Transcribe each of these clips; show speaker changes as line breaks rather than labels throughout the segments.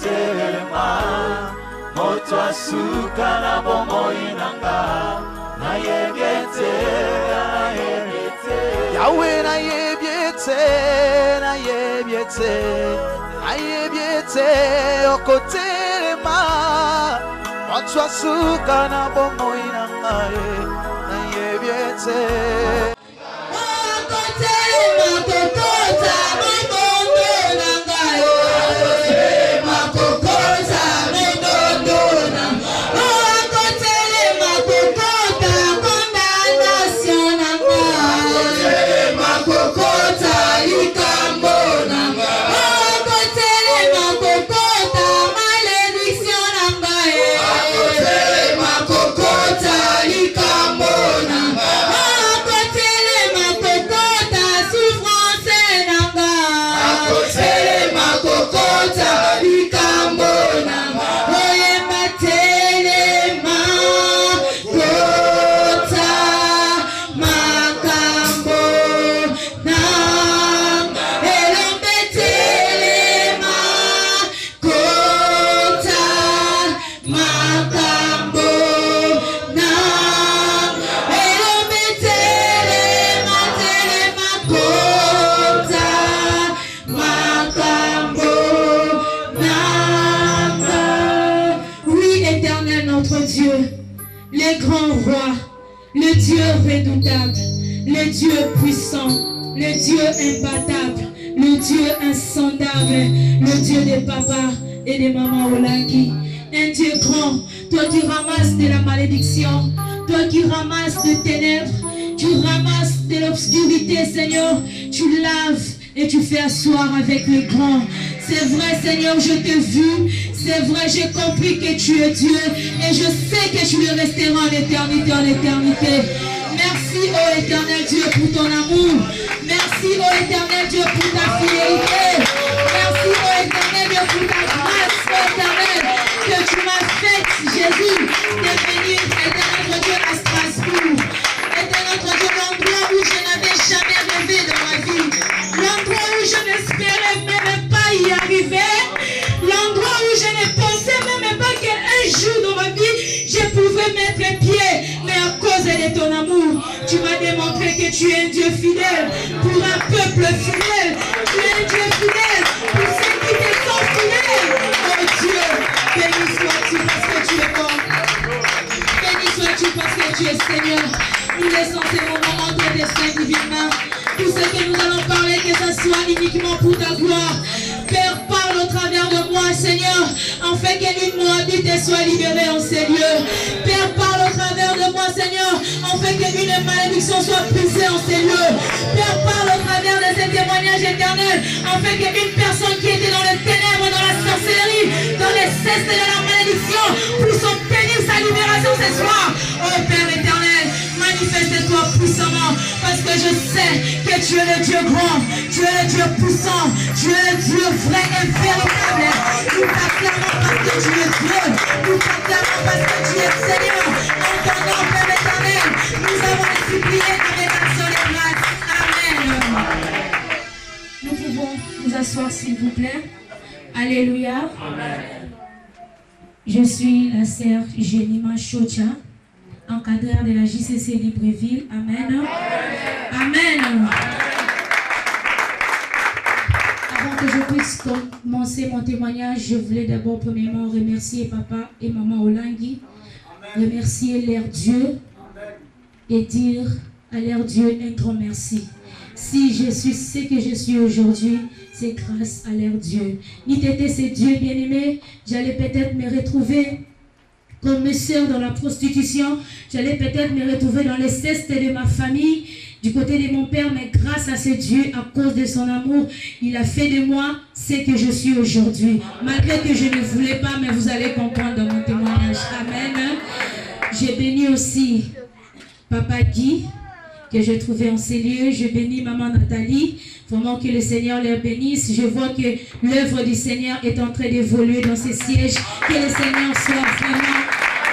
telema moto asuka na bomoi nanga na yebiete Yahweh na yebiete okotelema moto asuka na bomoi nanga na yebiete
le Dieu redoutable, le Dieu puissant, le Dieu imbattable, le Dieu insondable, le Dieu des papas et des mamans Olangi. Un Dieu grand, toi qui ramasses de la malédiction, toi qui ramasses des ténèbres, tu ramasses de l'obscurité, Seigneur, tu laves et tu fais asseoir avec les grands. C'est vrai, Seigneur, je t'ai vu. C'est vrai, j'ai compris que tu es Dieu. Et je sais que tu le resteras en éternité, en éternité. Merci, ô éternel Dieu, pour ton amour. Merci, ô éternel Dieu, pour ta fidélité. Merci, ô éternel Dieu, pour ta grâce, ô éternel, que tu m'as faite, Jésus, de venir, éternel notre Dieu, à Strasbourg. Éternel notre Dieu, l'endroit où je n'avais jamais rêvé dans ma vie. L'endroit où je n'espérais même pas y arriver. L'endroit où je ne pensais même pas qu'un jour dans ma vie, je pouvais mettre pied. Mais à cause de ton amour, tu m'as démontré que tu es un Dieu fidèle pour un peuple fidèle. Tu es un Dieu fidèle pour ceux qui te sont fidèles. Oh Dieu, béni sois-tu parce que tu es bon. Béni sois-tu parce que tu es Seigneur. Nous laissons ces moments entre tes saints divinement. Tout ce que nous allons parler, que ce soit uniquement pour ta gloire. Père, parle au travers de moi, Seigneur, afin que l'une Moabite soit libérée en ces lieux. Père, parle au travers de moi, Seigneur, afin que l'une malédiction soit brisée en ces lieux. Père, parle au travers de ces témoignages éternels, afin qu'une personne qui était dans les ténèbres, dans la sorcellerie, dans les cestes de la malédiction, puisse obtenir sa libération ce soir. Oh Père éternel, manifeste-toi puissamment, parce que je sais que tu es le Dieu grand, tu es le Dieu puissant, tu es le Dieu vrai et véritable. Nous t'acclamons parce que tu es Dieu, nous t'acclamons parce que tu es Seigneur. En ton nom, Père éternel, nous avons supplié avec action et grâce. Amen. Nous pouvons nous asseoir s'il vous plaît. Alléluia. Amen. Je suis la sœur Jenima Chocha, encadreur de la JCC Libreville. Amen. Amen. Avant que je puisse commencer mon témoignage, je voulais d'abord premièrement remercier papa et maman Olangi, remercier leur Dieu et dire à leur Dieu un grand merci. Si je suis ce que je suis aujourd'hui, c'est grâce à leur Dieu. Ni t'étais ce Dieu bien-aimé, j'allais peut-être me retrouver comme mes soeurs dans la prostitution, j'allais peut-être me retrouver dans les cestes de ma famille, du côté de mon père, mais grâce à ce Dieu, à cause de son amour, il a fait de moi ce que je suis aujourd'hui. Malgré que je ne voulais pas, mais vous allez comprendre dans mon témoignage. Amen. J'ai béni aussi Papa Guy, que j'ai trouvé en ces lieux. Je bénis Maman Nathalie. Vraiment que le Seigneur les bénisse. Je vois que l'œuvre du Seigneur est en train d'évoluer dans ces sièges. Que le Seigneur soit vraiment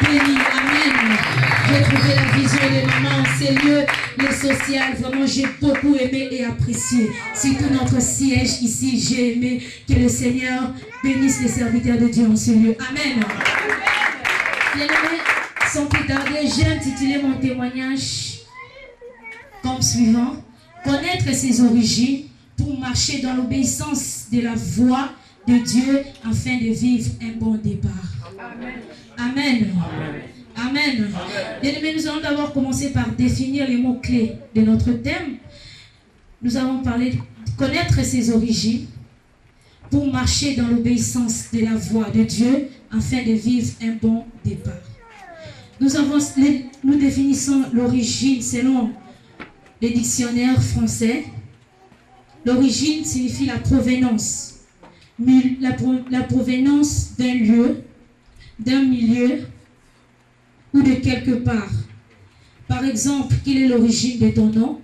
bénis. Amen. J'ai trouvé la vision des mamans, ces lieux, les sociales. Vraiment, j'ai beaucoup aimé et apprécié. Surtout notre siège ici, j'ai aimé. Que le Seigneur bénisse les serviteurs de Dieu en ce lieu. Amen. Bien-aimés, sans plus tarder, j'ai intitulé mon témoignage comme suivant. Connaître ses origines pour marcher dans l'obéissance de la voix de Dieu afin de vivre un bon départ. Amen. Amen. Amen. Bien-aimés, nous allons d'abord commencer par définir les mots-clés de notre thème. Nous avons parlé de connaître ses origines pour marcher dans l'obéissance de la voix de Dieu afin de vivre un bon départ. Nous définissons l'origine selon les dictionnaires français. L'origine signifie la provenance. La provenance d'un lieu, d'un milieu ou de quelque part. Par exemple, quelle est l'origine de ton nom?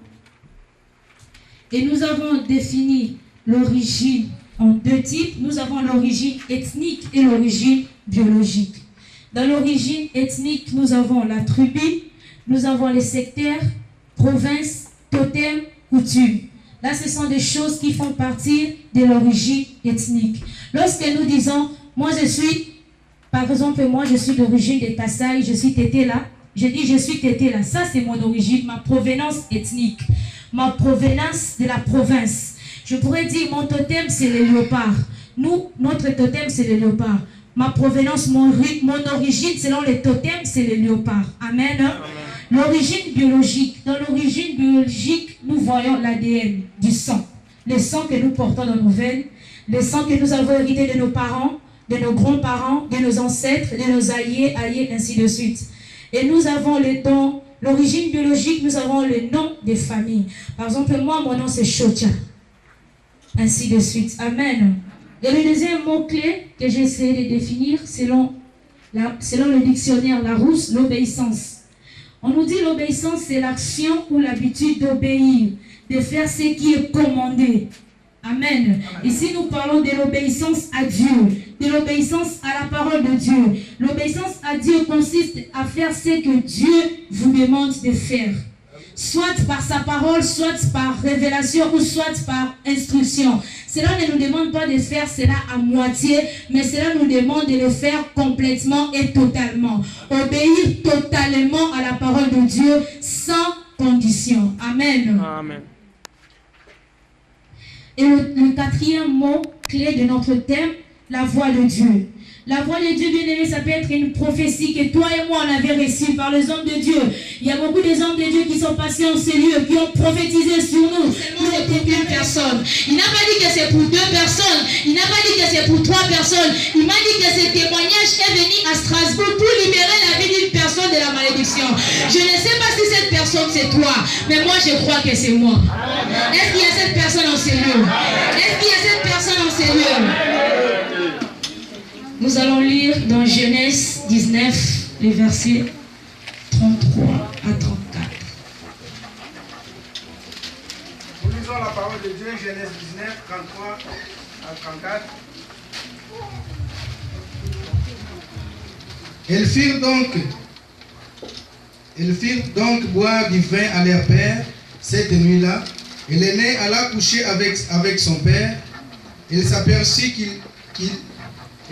Et nous avons défini l'origine en deux types. Nous avons l'origine ethnique et l'origine biologique. Dans l'origine ethnique, nous avons la tribu, nous avons les sectaires, provinces, totems, coutumes. Là, ce sont des choses qui font partie de l'origine ethnique. Lorsque nous disons, moi je suis, par exemple, moi je suis d'origine de Kassaï, je suis Tété là, je dis je suis Tété là, ça c'est mon origine, ma provenance ethnique, ma provenance de la province. Je pourrais dire mon totem c'est le léopard. Nous, notre totem c'est le léopard. Ma provenance, mon origine selon les totems c'est le léopard. Amen. Amen. L'origine biologique. Dans l'origine biologique, nous voyons l'ADN du sang. Le sang que nous portons dans nos veines, le sang que nous avons hérité de nos parents, de nos grands-parents, de nos ancêtres, de nos alliés, ainsi de suite. Et nous avons les dons. L'origine biologique, nous avons le nom des familles. Par exemple, moi, mon nom c'est Chotia. Ainsi de suite. Amen. Et le deuxième mot-clé que j'ai essayé de définir, selon le dictionnaire Larousse, l'obéissance. On nous dit l'obéissance, c'est l'action ou l'habitude d'obéir, de faire ce qui est commandé. Amen. Ici, nous parlons de l'obéissance à Dieu, de l'obéissance à la parole de Dieu. L'obéissance à Dieu consiste à faire ce que Dieu vous demande de faire. Soit par sa parole, soit par révélation ou soit par instruction. Cela ne nous demande pas de faire cela à moitié, mais cela nous demande de le faire complètement et totalement. Obéir totalement à la parole de Dieu sans condition. Amen.
Amen.
Et le quatrième mot clé de notre thème, la voix de Dieu. La voix de Dieu, bien-aimé, ça peut être une prophétie que toi et moi on avait reçue par les hommes de Dieu. Il y a beaucoup des hommes de Dieu qui sont passés en ces lieux, qui ont prophétisé sur nous. Seulement c'est pour une personne. Il n'a pas dit que c'est pour deux personnes. Il n'a pas dit que c'est pour trois personnes. Il m'a dit que ce témoignage est venu à Strasbourg pour libérer la vie d'une personne de la malédiction. Je ne sais pas si cette personne c'est toi, mais moi je crois que c'est moi. Est-ce qu'il y a cette personne en ces lieux? Est-ce qu'il y a cette personne en ces lieux? Nous allons lire dans Genèse 19, les versets 33 à 34.
Nous lisons la parole de Dieu, Genèse 19, 33 à 34. Ils firent donc boire du vin à leur père cette nuit-là, et l'aîné alla coucher avec son père. Il s'aperçut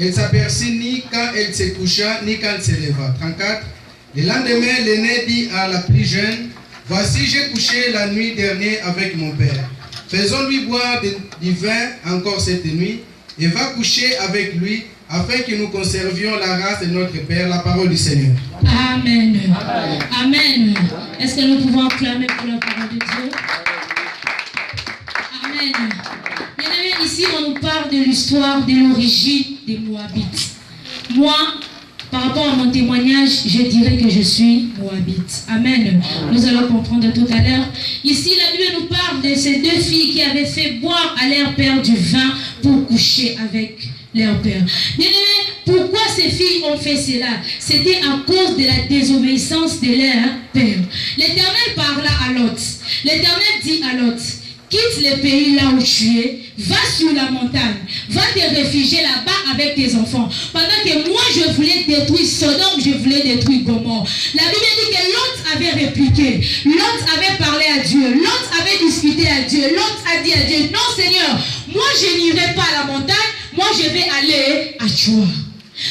elle s'aperçut ni quand elle se coucha, ni quand elle se leva. 34. Le lendemain, l'aîné dit à la plus jeune, « Voici, j'ai couché la nuit dernière avec mon père. Faisons-lui boire du vin encore cette nuit, et va coucher avec lui, afin que nous conservions la race de notre père. » La parole du Seigneur.
Amen. Amen. Amen. Est-ce que nous pouvons acclamer pour la parole de Dieu? Amen. Bien-aimés, ici on nous parle de l'histoire de l'origine des Moabites. Moi, par rapport à mon témoignage, je dirais que je suis Moabite. Amen. Nous allons comprendre tout à l'heure. Ici, la Bible nous parle de ces deux filles qui avaient fait boire à leur père du vin pour coucher avec leur père. Bien-aimés, pourquoi ces filles ont fait cela? C'était à cause de la désobéissance de leur père. L'Éternel parla à Lot. L'Éternel dit à Lot, quitte le pays là où tu es, va sur la montagne, va te réfugier là-bas avec tes enfants. Pendant que moi je voulais détruire Sodome, je voulais détruire Gomorrhe. La Bible dit que Lot avait répliqué, Lot avait parlé à Dieu, Lot avait discuté à Dieu, Lot a dit à Dieu, non Seigneur, moi je n'irai pas à la montagne, moi je vais aller à toi.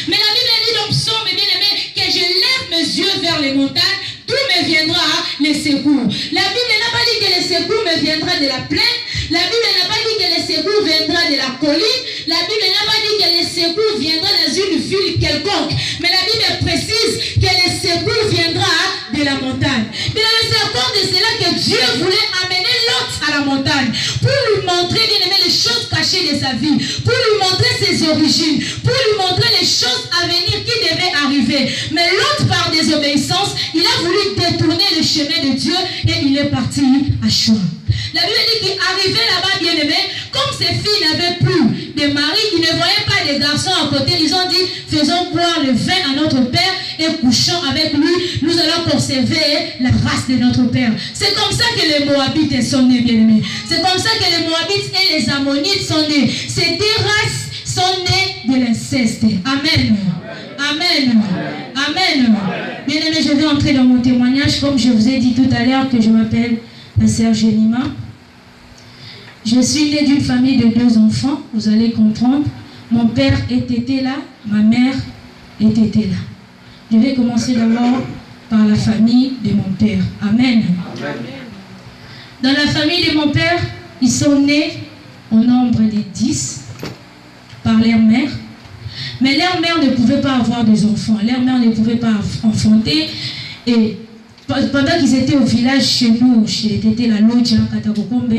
Mais la Bible dit dans Psaume, bien aimé, que je lève mes yeux vers les montagnes, d'où me viendra les secours. La Bible n'a pas dit que les secours me viendra de la plaine. La Bible n'a pas dit que les secours viendra de la colline. La Bible n'a pas dit que les secours viendra dans une ville quelconque. Mais la Bible précise que les secours viendra de la montagne. Mais c'est à cause de cela que Dieu voulait amener Lot à la montagne pour lui montrer, bien aimé, les choses cachées de sa vie, pour lui montrer ses origines, pour lui montrer les choses à venir qui devaient arriver. Mais Lot, par désobéissance, il a voulu détourner le chemin de Dieu et il est parti à Choix. La Bible dit qu'il arrivait là-bas, bien aimé, comme ses filles n'avaient plus de mari, ils ne voyaient pas les garçons à côté, ils ont dit, faisons boire le vin à notre père et couchons avec lui, nous allons conserver la race de notre père. C'est comme ça que les Moabites sont nés, bien aimés. C'est comme ça que les Moabites et les Ammonites sont nés. Ces deux races sont nées de l'inceste. Amen. Amen. Amen. Bien aimé, je vais entrer dans mon témoignage, comme je vous ai dit tout à l'heure que je m'appelle la sœur Jenima. Je suis née d'une famille de 2 enfants, vous allez comprendre. Mon père était là, ma mère était là. Je vais commencer d'abord par la famille de mon père. Amen. Dans la famille de mon père, ils sont nés au nombre de 10 par leur mère. Mais leur mère ne pouvait pas avoir des enfants. Leur mère ne pouvait pas enfanter. Et pendant qu'ils étaient au village chez nous, chez Tété la Lodja, Katakokombe,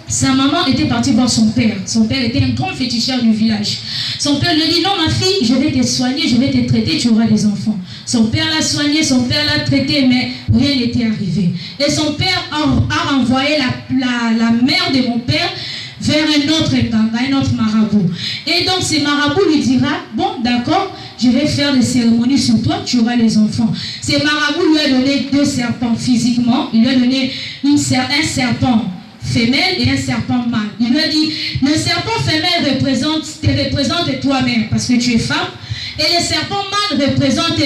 sa maman était partie voir son père. Son père était un grand féticheur du village. Son père lui dit, non ma fille, je vais te soigner, je vais te traiter, tu auras des enfants. Son père l'a soigné, son père l'a traité, mais rien n'était arrivé. Et son père a renvoyé la mère de mon père vers un autre ganga, un autre marabout. Et donc ce marabout lui dira, bon d'accord, je vais faire des cérémonies sur toi, tu auras les enfants. Ce marabout lui a donné 2 serpents physiquement, il lui a donné un serpent femelle et un serpent mâle. Il lui a dit, le serpent femelle te représente toi-même parce que tu es femme, et le serpent mâle représente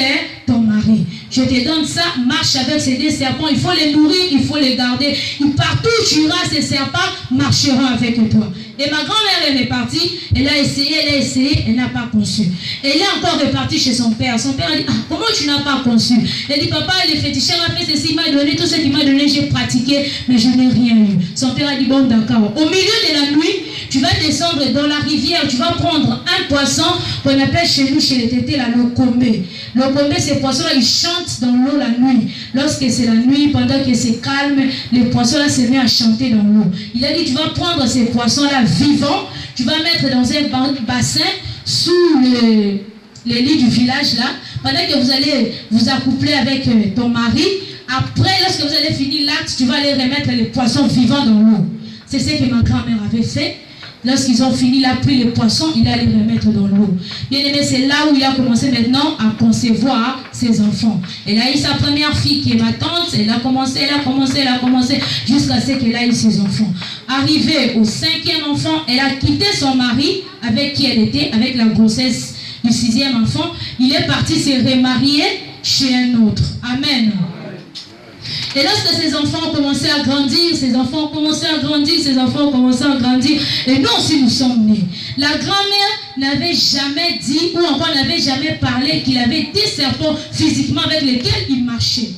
ton mari. Je te donne ça, marche avec ces 2 serpents, il faut les nourrir, il faut les garder. Et partout où tu iras, ces serpents marcheront avec toi. Et ma grand-mère, elle est partie, elle a essayé, elle n'a pas conçu. Elle est encore repartie chez son père. Son père a dit, ah, comment tu n'as pas conçu? Elle dit, papa, le féticheur a fait ceci, il m'a donné tout ce qu'il m'a donné, j'ai pratiqué, mais je n'ai rien eu. Son père a dit, bon, d'accord. Au milieu de la nuit, tu vas descendre dans la rivière, tu vas prendre un poisson qu'on appelle chez nous, chez les tétés, la locombe. Locombe, ces poissons-là, ils chantent dans l'eau la nuit. Lorsque c'est la nuit, pendant que c'est calme, les poissons-là se mettent à chanter dans l'eau. Il a dit, tu vas prendre ces poissons-là vivants, tu vas mettre dans un bassin sous les lits du village là, pendant que vous allez vous accoupler avec ton mari. Après, lorsque vous allez finir l'acte, tu vas aller remettre les poissons vivants dans l'eau. C'est ce que ma grand-mère avait fait. Lorsqu'ils ont fini, il a pris les poissons, il allait les remettre dans l'eau. Bien aimé, c'est là où il a commencé maintenant à concevoir ses enfants. Elle a eu sa première fille qui est ma tante, elle a commencé, jusqu'à ce qu'elle ait eu ses enfants. Arrivée au 5e enfant, elle a quitté son mari avec qui elle était, avec la grossesse du 6e enfant. Il est parti se remarier chez un autre. Amen. Et lorsque ces enfants ont commencé à grandir, et nous aussi nous sommes nés. La grand-mère n'avait jamais dit, ou encore n'avait jamais parlé qu'il avait des serpents physiquement avec lesquels il marchait.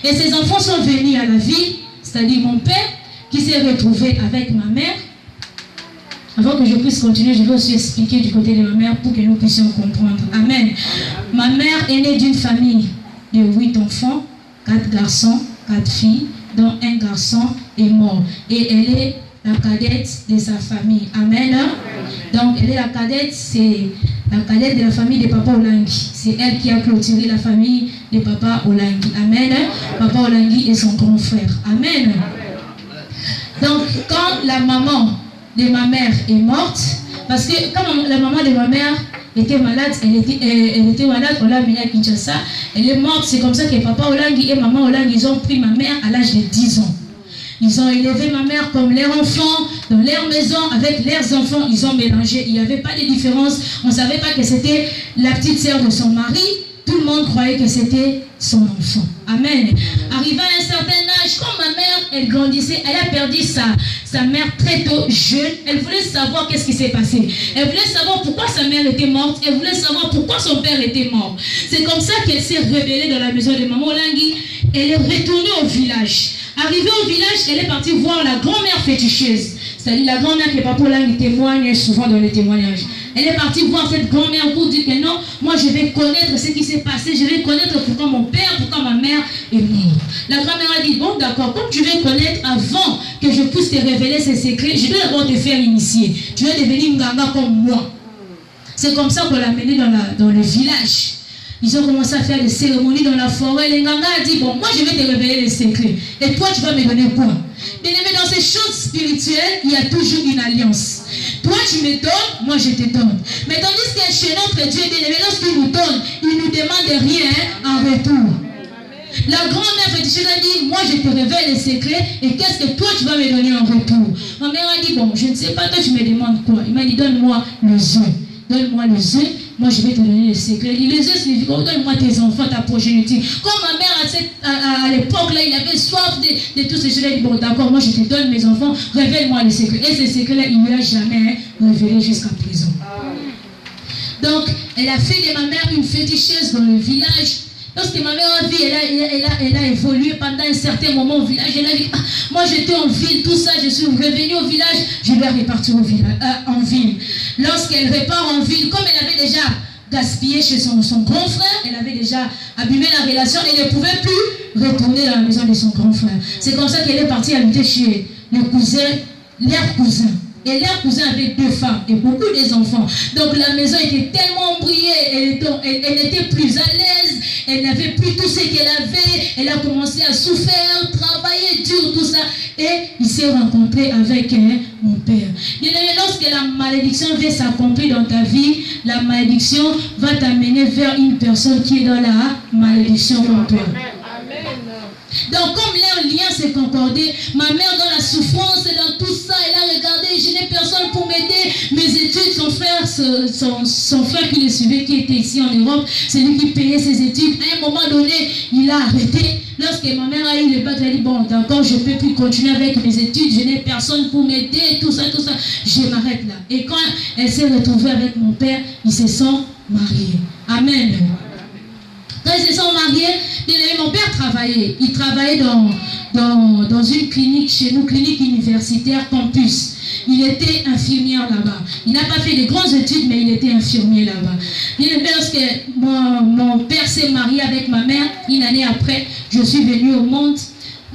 Et ces enfants sont venus à la ville, c'est-à-dire mon père, qui s'est retrouvé avec ma mère. Avant que je puisse continuer, je vais aussi expliquer du côté de ma mère pour que nous puissions comprendre. Amen. Ma mère est née d'une famille de 8 enfants. 4 garçons, 4 filles, dont un garçon est mort. Et elle est la cadette de sa famille. Amen. Donc, elle est la cadette, c'est la cadette de la famille de Papa Olangi. C'est elle qui a clôturé la famille de Papa Olangi. Amen. Papa Olangi est son grand frère. Amen. Donc, quand la maman de ma mère est morte, parce que quand la maman de ma mère était malade, elle était malade, on l'a amenée à Kinshasa, elle est morte. C'est comme ça que Papa Olangi et Maman Olangi, ils ont pris ma mère à l'âge de 10 ans. Ils ont élevé ma mère comme leur enfant, dans leur maison, avec leurs enfants, ils ont mélangé. Il n'y avait pas de différence. On ne savait pas que c'était la petite sœur de son mari. Tout le monde croyait que c'était son enfant. Amen. Arrivé à un certain âge, quand ma mère, elle grandissait, elle a perdu sa mère très tôt, jeune. Elle voulait savoir qu'est-ce qui s'est passé. Elle voulait savoir pourquoi sa mère était morte. Elle voulait savoir pourquoi son père était mort. C'est comme ça qu'elle s'est révélée dans la maison de maman Langui. Elle est retournée au village. Arrivée au village, elle est partie voir la grand-mère féticheuse. C'est-à-dire la grand-mère que Papa Langui témoigne souvent dans les témoignages. Elle est partie voir cette grand-mère pour dire que non, moi je vais connaître ce qui s'est passé, je vais connaître pourquoi mon père, pourquoi ma mère est morte. La grand-mère a dit, bon d'accord, comme tu veux connaître avant que je puisse te révéler ces secrets, je dois d'abord te faire initier. Tu vas devenir Nganga comme moi. C'est comme ça qu'on l'a mené dans le village. Ils ont commencé à faire des cérémonies dans la forêt. Les Nganga a dit, bon, moi je vais te révéler les secrets. Et toi tu vas me donner quoi? Bien aimé, dans ces choses spirituelles, il y a toujours une alliance. Toi tu me donnes, moi je te donne. Mais tandis que chez notre Dieu, bien aimé, lorsqu'il nous donne, il ne nous demande rien en retour. La grand-mère féticheuse a dit, moi je te révèle les secrets et qu'est-ce que toi tu vas me donner en retour? Ma mère a dit, bon, je ne sais pas, toi tu me demandes quoi? Il m'a dit, donne-moi les œufs. Donne-moi les œufs, moi je vais te donner les secrets. Il dit, les œufs signifient, donne-moi tes enfants, ta progéniture. Comme ma mère à l'époque, là, il avait soif de tous ces choses. Il dit, bon d'accord, moi je te donne mes enfants, révèle-moi les secrets. Et ces secrets-là, il ne lui a jamais révélé jusqu'à présent. Donc, elle a fait de ma mère une féticheuse dans le village. Lorsque ma mère a vu, elle a évolué pendant un certain moment au village. Elle a dit, ah, moi j'étais en ville, tout ça, je suis revenue au village, je dois repartir en ville. Lorsqu'elle repart en ville, comme elle avait déjà gaspillé chez son grand frère, elle avait déjà abîmé la relation, elle ne pouvait plus retourner dans la maison de son grand frère. C'est comme ça qu'elle est partie habiter chez le cousin, leur cousin. Et leur cousin avait 2 femmes et beaucoup d'enfants. Donc la maison était tellement embrouillée, elle n'était plus à l'aise, elle n'avait plus tout ce qu'elle avait, elle a commencé à souffrir, travailler dur, tout ça. Et il s'est rencontré avec mon père. Bien aimé, lorsque la malédiction va s'accomplir dans ta vie, la malédiction va t'amener vers une personne qui est dans la malédiction, mon père. Donc comme leur lien s'est concordé, ma mère dans la souffrance et dans tout ça, elle a regardé, je n'ai personne pour m'aider. Mes études, son frère qui le suivait, qui était ici en Europe, c'est lui qui payait ses études. À un moment donné, il a arrêté. Lorsque ma mère a eu le bac, elle a dit, bon d'accord, je ne peux plus continuer avec mes études, je n'ai personne pour m'aider, tout ça, je m'arrête là. Et quand elle s'est retrouvée avec mon père, ils se sont mariés. Amen. Quand ils se sont mariés, mon père travaillait. Il travaillait dans une clinique chez nous, clinique universitaire campus. Il était infirmier là-bas. Il n'a pas fait de grandes études, mais il était infirmier là-bas. Lorsque mon père s'est marié avec ma mère, une année après, je suis venue au monde.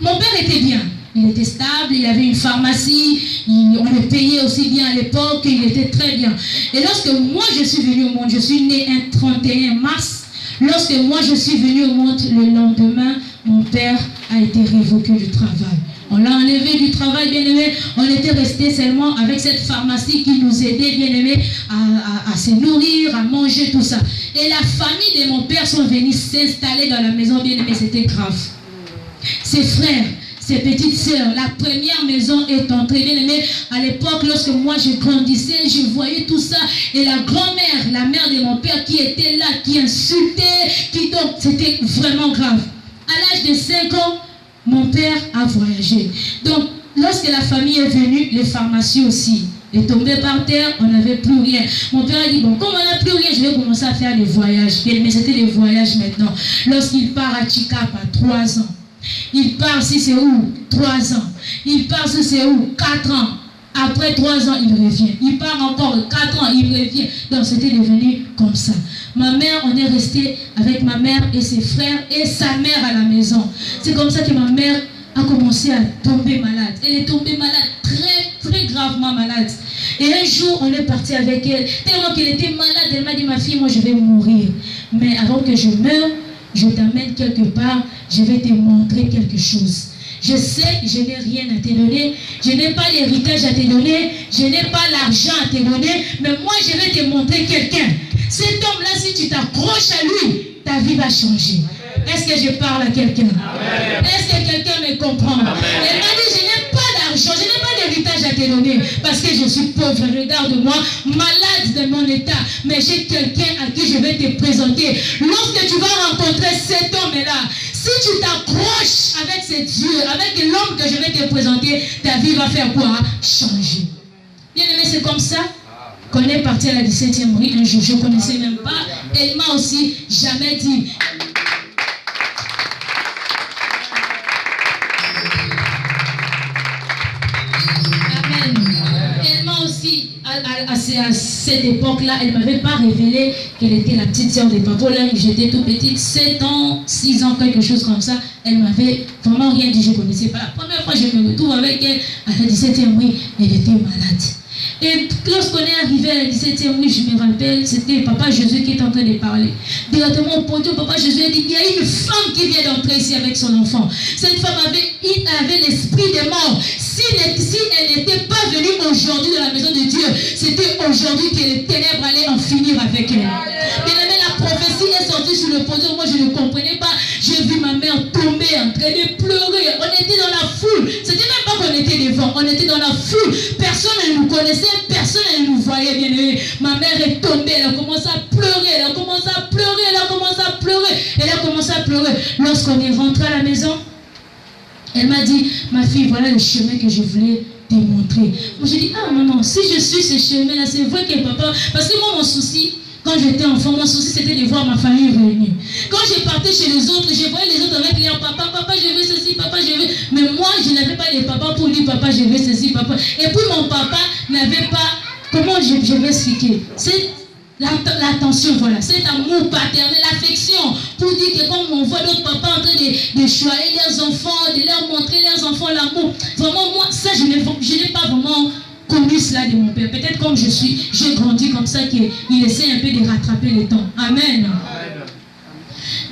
Mon père était bien. Il était stable, il avait une pharmacie, on le payait aussi bien à l'époque, il était très bien. Et lorsque moi je suis venue au monde, je suis née un 31 mars. Lorsque moi je suis venue au monde, le lendemain, mon père a été révoqué du travail. On l'a enlevé du travail, bien aimé. On était resté seulement avec cette pharmacie qui nous aidait, bien aimé, à se nourrir, à manger, tout ça. Et la famille de mon père sont venus s'installer dans la maison, bien aimé, c'était grave. Ses frères, ses petites sœurs, la première maison est entrée, bien aimé. À l'époque, lorsque moi je grandissais, je voyais tout ça. Et la grand-mère, la mère de mon père qui était là, qui insultait, donc c'était vraiment grave. À l'âge de 5 ans, mon père a voyagé. Donc, lorsque la famille est venue, les pharmacies aussi est tombé par terre, on n'avait plus rien. Mon père a dit, bon, comme on n'a plus rien, je vais commencer à faire des voyages. Mais c'était des voyages maintenant. Lorsqu'il part à Chicap à 3 ans, il part si c'est où 3 ans. Il part si c'est où 4 ans. Après 3 ans, il revient. Il part encore 4 ans, il revient. Donc c'était devenu comme ça. Ma mère, on est resté avec ma mère et ses frères et sa mère à la maison. C'est comme ça que ma mère a commencé à tomber malade. Elle est tombée malade, très très gravement malade. Et un jour, on est parti avec elle. Tellement qu'elle était malade, elle m'a dit, ma fille, moi je vais mourir. Mais avant que je meure, je t'amène quelque part, je vais te montrer quelque chose. Je sais, je n'ai rien à te donner, je n'ai pas l'héritage à te donner, je n'ai pas l'argent à te donner, mais moi je vais te montrer quelqu'un. Cet homme-là, si tu t'accroches à lui, ta vie va changer. Est-ce que je parle à quelqu'un? Est-ce que quelqu'un me comprend? Elle m'a dit, je n'ai à te donner. Parce que je suis pauvre, regarde-moi, malade de mon état. Mais j'ai quelqu'un à qui je vais te présenter. Lorsque tu vas rencontrer cet homme-là, si tu t'accroches avec ce Dieu, avec l'homme que je vais te présenter, ta vie va faire quoi? Changer. Bien aimé, c'est comme ça qu'on est parti à la 17e rue un jour. Je ne connaissais même pas. Elle m'a aussi jamais dit. Amen. Elle m'a aussi, à cette époque-là, elle ne m'avait pas révélé qu'elle était la petite sœur de papa. Là, j'étais tout petite, 7 ans, 6 ans, quelque chose comme ça. Elle m'avait vraiment rien dit, je ne connaissais pas. La première fois que je me retrouve avec elle, à la 17e rue, elle était malade. Et lorsqu'on est arrivé à la 17e rue, je me rappelle, c'était Papa Jésus qui est en train de parler. Directement au podium, Papa Jésus a dit, il y a une femme qui vient d'entrer ici avec son enfant. Cette femme avait l'esprit de mort. Si elle n'était pas venue aujourd'hui dans la maison de Dieu, c'était aujourd'hui que les ténèbres allaient en finir avec elle. Bien aimé, la prophétie est sortie sur le podium. Moi, je ne comprenais pas. J'ai vu ma mère tomber en train de pleurer. On était dans la foule. C'était même pas qu'on était devant. On était dans la foule. Personne ne nous connaissait. Personne ne nous voyait, bien aimé. Ma mère est tombée. Elle a commencé à pleurer. Elle a commencé à pleurer. Elle a commencé à pleurer. Elle a commencé à pleurer. Lorsqu'on est rentré à la maison, elle m'a dit, ma fille, voilà le chemin que je voulais te montrer. Moi, j'ai dit, ah maman, si je suis ce chemin-là, c'est vrai que papa... Parce que moi, mon souci... Quand j'étais enfant, mon souci c'était de voir ma famille réunie. Quand je partais chez les autres, je voyais les autres avec leur papa, papa je veux ceci, papa je veux. Mais moi je n'avais pas les papas pour dire papa je veux ceci, papa. Et puis mon papa n'avait pas, comment je vais expliquer? C'est l'attention, voilà, cet amour paternel, l'affection, pour dire que comme on voit d'autres papas en train de choyer leurs enfants, de leur montrer leurs enfants l'amour. Vraiment moi, ça je n'ai pas vraiment connu cela de mon père. Peut-être comme j'ai grandi comme ça qu'il essaie un peu de rattraper le temps. Amen.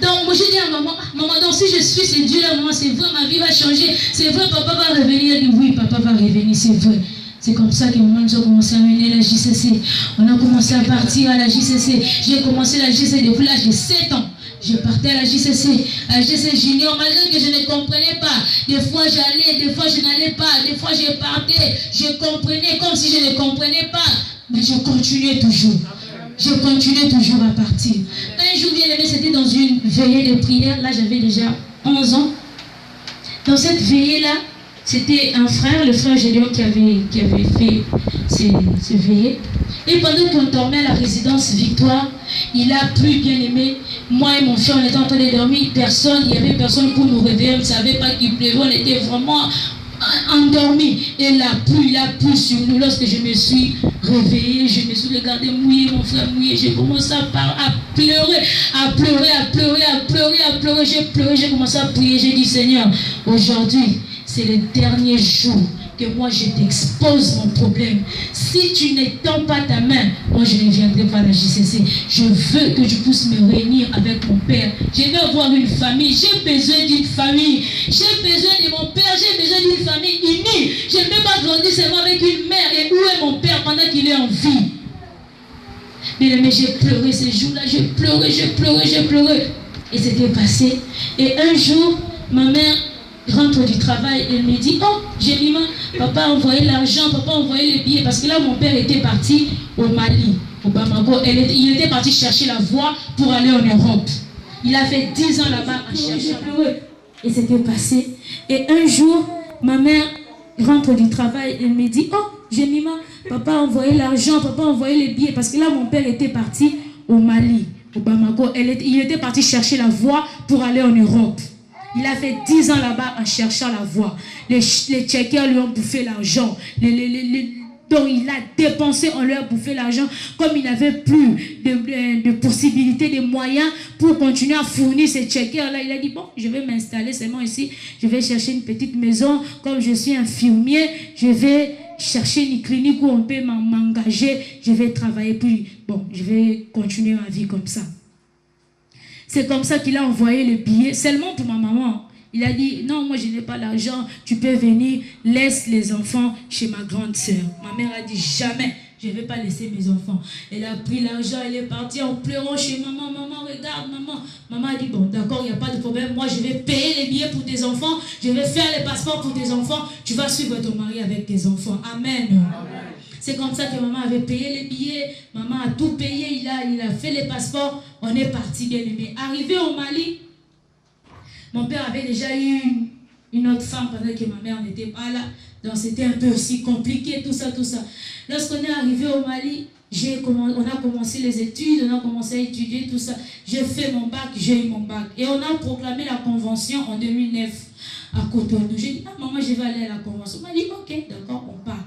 Donc moi j'ai dit à maman, maman, donc si je suis ce Dieu là, maman, c'est vrai, ma vie va changer. C'est vrai, papa va revenir. Elle dit oui, papa va revenir, c'est vrai. C'est comme ça que maman nous a commencé à mener la JCC. On a commencé à partir à la JCC. J'ai commencé la JCC depuis l'âge de 7 ans. Je partais à la JCC junior, malgré que je ne comprenais pas. Des fois j'allais, des fois je n'allais pas, des fois je partais, je comprenais comme si je ne comprenais pas. Mais je continuais toujours. Je continuais toujours à partir. Un jour bien aimé, c'était dans une veillée de prière. Là j'avais déjà 11 ans. Dans cette veillée-là, c'était un frère, le frère Gédéon qui avait fait ces veillées. Et pendant qu'on dormait à la résidence Victoire, il a plu, bien aimé. Moi et mon frère, on était en train de dormir. Il n'y avait personne pour nous réveiller. On ne savait pas qu'il pleuvait. On était vraiment endormis. Et il a plu sur nous. Lorsque je me suis réveillée, je me suis regardée mouillée, mon frère mouillé. J'ai commencé à pleurer. J'ai pleuré, j'ai commencé à prier. J'ai dit, Seigneur, aujourd'hui, c'est le dernier jour que moi je t'expose mon problème. Si tu n'étends pas ta main, moi je ne viendrai pas à la JCC. Je veux que je puisse me réunir avec mon père. Je veux avoir une famille. J'ai besoin d'une famille. J'ai besoin de mon père. J'ai besoin d'une famille unie. Je ne peux pas grandir seulement avec une mère. Et où est mon père pendant qu'il est en vie? Mais j'ai pleuré ces jours-là. J'ai pleuré. Et c'était passé. Et un jour, ma mère rentre du travail, elle me dit, oh, Jemima, papa a envoyé l'argent, papa a envoyé les billets, parce que là, mon père était parti au Mali, au Bamako. Il était parti chercher la voie pour aller en Europe. Il a fait 10 ans là-bas en cherchant. Et c'était passé. Et un jour, ma mère rentre du travail, elle me dit, oh, Jemima, papa a envoyé l'argent, papa a envoyé les billets, parce que là, mon père était parti au Mali, au Bamako. Il était parti chercher la voie pour aller en Europe. Il a fait 10 ans là-bas en cherchant la voie. Les Tchéquiens lui ont bouffé l'argent. Donc il a dépensé, on leur a bouffé l'argent. Comme il n'avait plus de possibilités, de moyens pour continuer à fournir ces Tchéquiens-là, il a dit, bon, je vais m'installer seulement ici. Je vais chercher une petite maison. Comme je suis infirmier, je vais chercher une clinique où on peut m'engager. Je vais travailler. Puis, bon, je vais continuer ma vie comme ça. C'est comme ça qu'il a envoyé le billet, seulement pour ma maman. Il a dit, non, moi je n'ai pas l'argent, tu peux venir, laisse les enfants chez ma grande sœur. Ma mère a dit, jamais, je ne vais pas laisser mes enfants. Elle a pris l'argent, elle est partie en pleurant chez maman. Maman, regarde, maman. Maman a dit, bon, d'accord, il n'y a pas de problème. Moi, je vais payer les billets pour tes enfants. Je vais faire les passeports pour tes enfants. Tu vas suivre ton mari avec tes enfants. Amen. Amen. C'est comme ça que maman avait payé les billets. Maman a tout payé. Il a fait les passeports. On est parti, bien aimé. Arrivé au Mali, mon père avait déjà eu une autre femme pendant que ma mère n'était pas là. Donc c'était un peu aussi compliqué, tout ça, tout ça. Lorsqu'on est arrivé au Mali, on a commencé les études, on a commencé à étudier, tout ça. J'ai fait mon bac, j'ai eu mon bac. Et on a proclamé la convention en 2009 à Cotonou. J'ai dit, ah maman, je vais aller à la convention. Elle m'a dit, ok, d'accord, on part.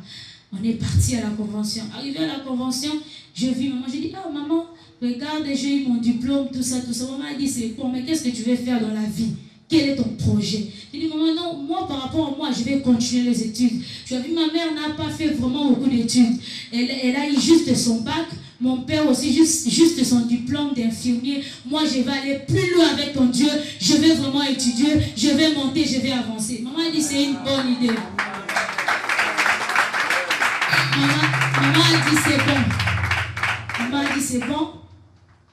On est parti à la convention. Arrivé à la convention, j'ai vu maman, j'ai dit, ah maman, regarde, j'ai eu mon diplôme, tout ça, tout ça. Maman a dit, c'est bon, mais qu'est-ce que tu veux faire dans la vie? Quel est ton projet? J'ai dit, maman, non, moi, par rapport à moi, je vais continuer les études. Tu as vu, ma mère n'a pas fait vraiment beaucoup d'études. Elle a eu juste son bac. Mon père aussi, juste son diplôme d'infirmier. Moi, je vais aller plus loin avec ton Dieu. Je vais vraiment étudier. Je vais monter, je vais avancer. Maman a dit, c'est une bonne idée. Maman a dit, c'est bon. Maman a dit, c'est bon.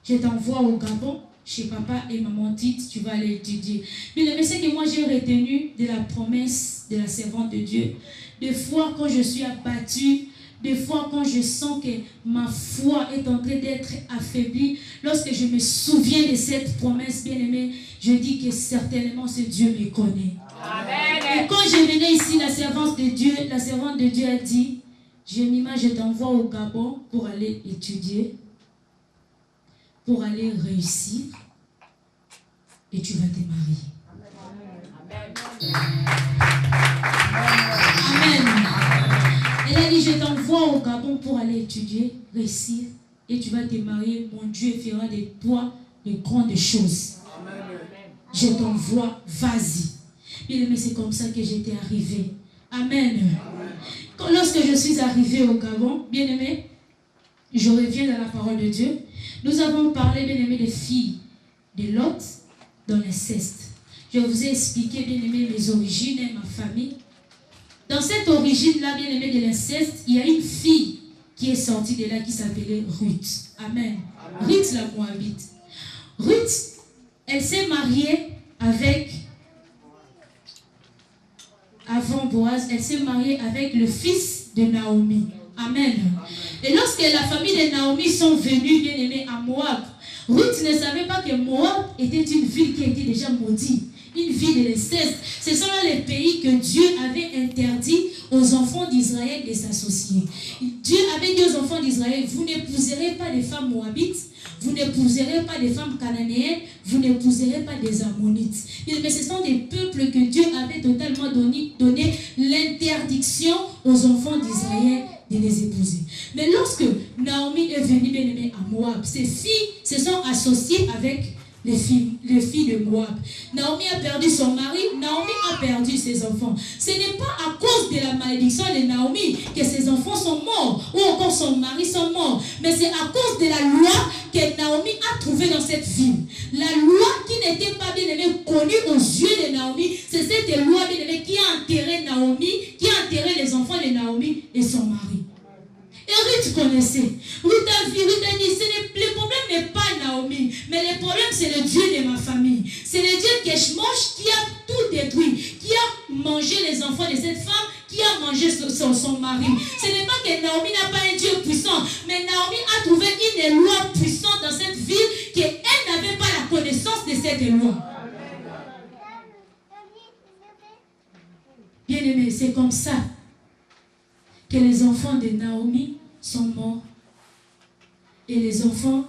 Je t'envoie au Gabon. Chez papa et maman dit, tu vas aller étudier. Mais c'est que moi j'ai retenu de la promesse de la servante de Dieu. Des fois quand je suis abattue, des fois quand je sens que ma foi est en train d'être affaiblie, lorsque je me souviens de cette promesse bien-aimée, je dis que certainement ce Dieu me connaît. Amen. Et quand je venais ici, la servante de Dieu a dit, Jemima, je t'envoie au Gabon pour aller étudier, pour aller réussir, et tu vas te marier. Amen. Elle a dit, je t'envoie au Gabon pour aller étudier, réussir, et tu vas te marier. Mon Dieu fera de toi de grandes choses. Je t'envoie, vas-y. Bien aimé, c'est comme ça que j'étais arrivée. Amen. Lorsque je suis arrivée au Gabon, bien aimé, je reviens dans la parole de Dieu. Nous avons parlé, bien aimé, des filles de Lot dans l'inceste. Je vous ai expliqué, bien aimé, mes origines et ma famille. Dans cette origine-là, bien aimé, de l'inceste, il y a une fille qui est sortie de là qui s'appelait Ruth. Amen. Amen. Ruth la Moabite. Ruth, elle s'est mariée avec, avant Boaz, elle s'est mariée avec le fils de Naomi. Amen. Et lorsque la famille de Naomi sont venus, bien aimés, à Moab, Ruth ne savait pas que Moab était une ville qui était déjà maudite. Une ville de l'inceste. Ce sont là les pays que Dieu avait interdit aux enfants d'Israël de s'associer. Dieu avait dit aux enfants d'Israël, vous n'épouserez pas des femmes moabites, vous n'épouserez pas des femmes cananéennes, vous n'épouserez pas des ammonites. Mais ce sont des peuples que Dieu avait totalement donné l'interdiction aux enfants d'Israël de les épouser. Mais lorsque Naomi est venue, bien aimée, à Moab, ses filles se sont associées avec les filles de Moab. Naomi a perdu son mari, Naomi a perdu ses enfants. Ce n'est pas à cause de la malédiction de Naomi que ses enfants sont morts ou encore son mari sont morts, mais c'est à cause de la loi que Naomi a trouvée dans cette ville. La loi qui n'était pas bien aimée, connue aux yeux de Naomi, c'est cette loi bien aimée qui a enterré Naomi, qui a enterré les enfants de Naomi et son mari. Et Ruth connaissait. Ruth a dit, le problème n'est pas Naomi, mais le problème c'est le Dieu de ma famille. C'est le Dieu Keshmosh qui a tout détruit, qui a mangé les enfants de cette femme, qui a mangé son mari. Ce n'est pas que Naomi n'a pas un Dieu puissant, mais Naomi a trouvé une loi puissante dans cette ville qu'elle n'avait pas la connaissance de cette loi. Bien aimé, c'est comme ça que les enfants de Naomi sont morts. Et les enfants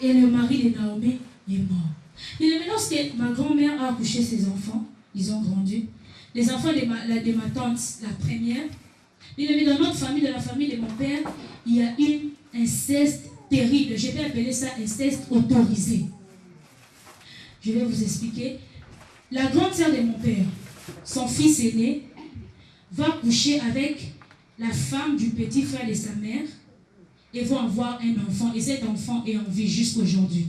et le mari de Naomi est mort. Et lorsque ma grand-mère a accouché ses enfants, ils ont grandi. Les enfants de ma tante, la première, dans notre famille, dans la famille de mon père, il y a une inceste terrible. Je vais appeler ça inceste autorisé. Je vais vous expliquer. La grande sœur de mon père, son fils aîné, va coucher avec la femme du petit frère de sa mère et vont avoir un enfant. Et cet enfant est en vie jusqu'aujourd'hui.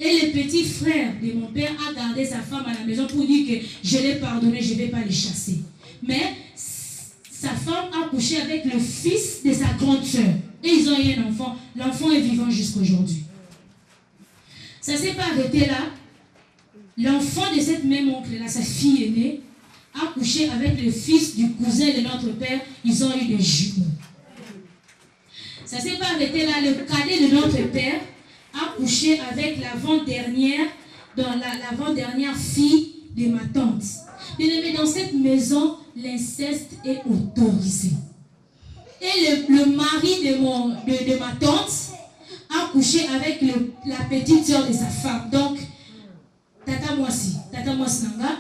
Et le petit frère de mon père a gardé sa femme à la maison pour dire que je l'ai pardonné, je ne vais pas les chasser. Mais sa femme a couché avec le fils de sa grande sœur. Et ils ont eu un enfant. L'enfant est vivant jusqu'aujourd'hui. Ça ne s'est pas arrêté là. L'enfant de cette même oncle-là, sa fille aînée, a couché avec le fils du cousin de notre père. Ils ont eu des jumeaux. Ça ne s'est pas arrêté là. Le cadet de notre père a couché avec l'avant-dernière fille de ma tante. Bien-aimé, dans cette maison, l'inceste est autorisé. Et le mari de ma tante a couché avec la petite soeur de sa femme. Donc, Tata Mwasi Nanga,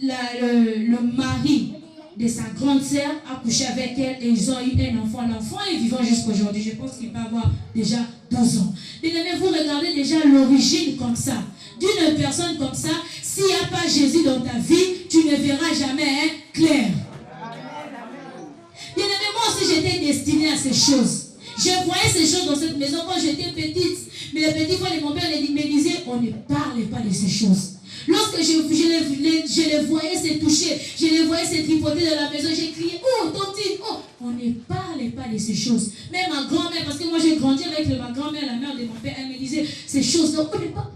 le mari de sa grande sœur a couché avec elle et ils ont eu un enfant. L'enfant est vivant jusqu'aujourd'hui. Je pense qu'il peut avoir déjà 12 ans. Bien-aimé, vous regardez déjà l'origine comme ça. D'une personne comme ça, s'il n'y a pas Jésus dans ta vie, tu ne verras jamais clair. Bien-aimé, moi aussi j'étais destinée à ces choses. Je voyais ces choses dans cette maison quand j'étais petite. Mais les petits frères de mon père me disaient, on ne parle pas de ces choses. Lorsque je les voyais se toucher, je les voyais se tripoter dans la maison, j'ai crié, oh, tontine, oh, on ne parlait pas de ces choses. Même ma grand-mère, parce que moi j'ai grandi avec ma grand-mère, la mère de mon père, elle me disait ces choses, donc on ne pas,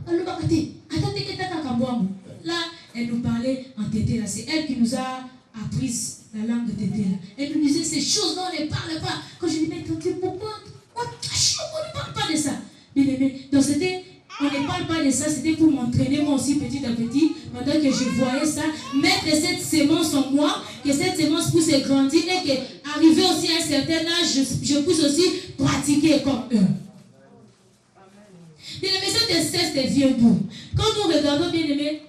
là, elle nous parlait en tété, là, c'est elle qui nous a appris la langue tété, là. Elle nous disait ces choses dont on ne parle pas. Quand je dis, mais tontine, pourquoi on ne parle pas de ça? Bien aimé, donc c'était... On ne parle pas de ça, c'était pour m'entraîner moi aussi petit à petit, pendant que je voyais ça, mettre cette sémence en moi, que cette sémence puisse grandir et qu'arrivé aussi à un certain âge, je puisse aussi pratiquer comme eux. Bien aimé, cet inceste vient d'où? Quand nous regardons, bien aimé,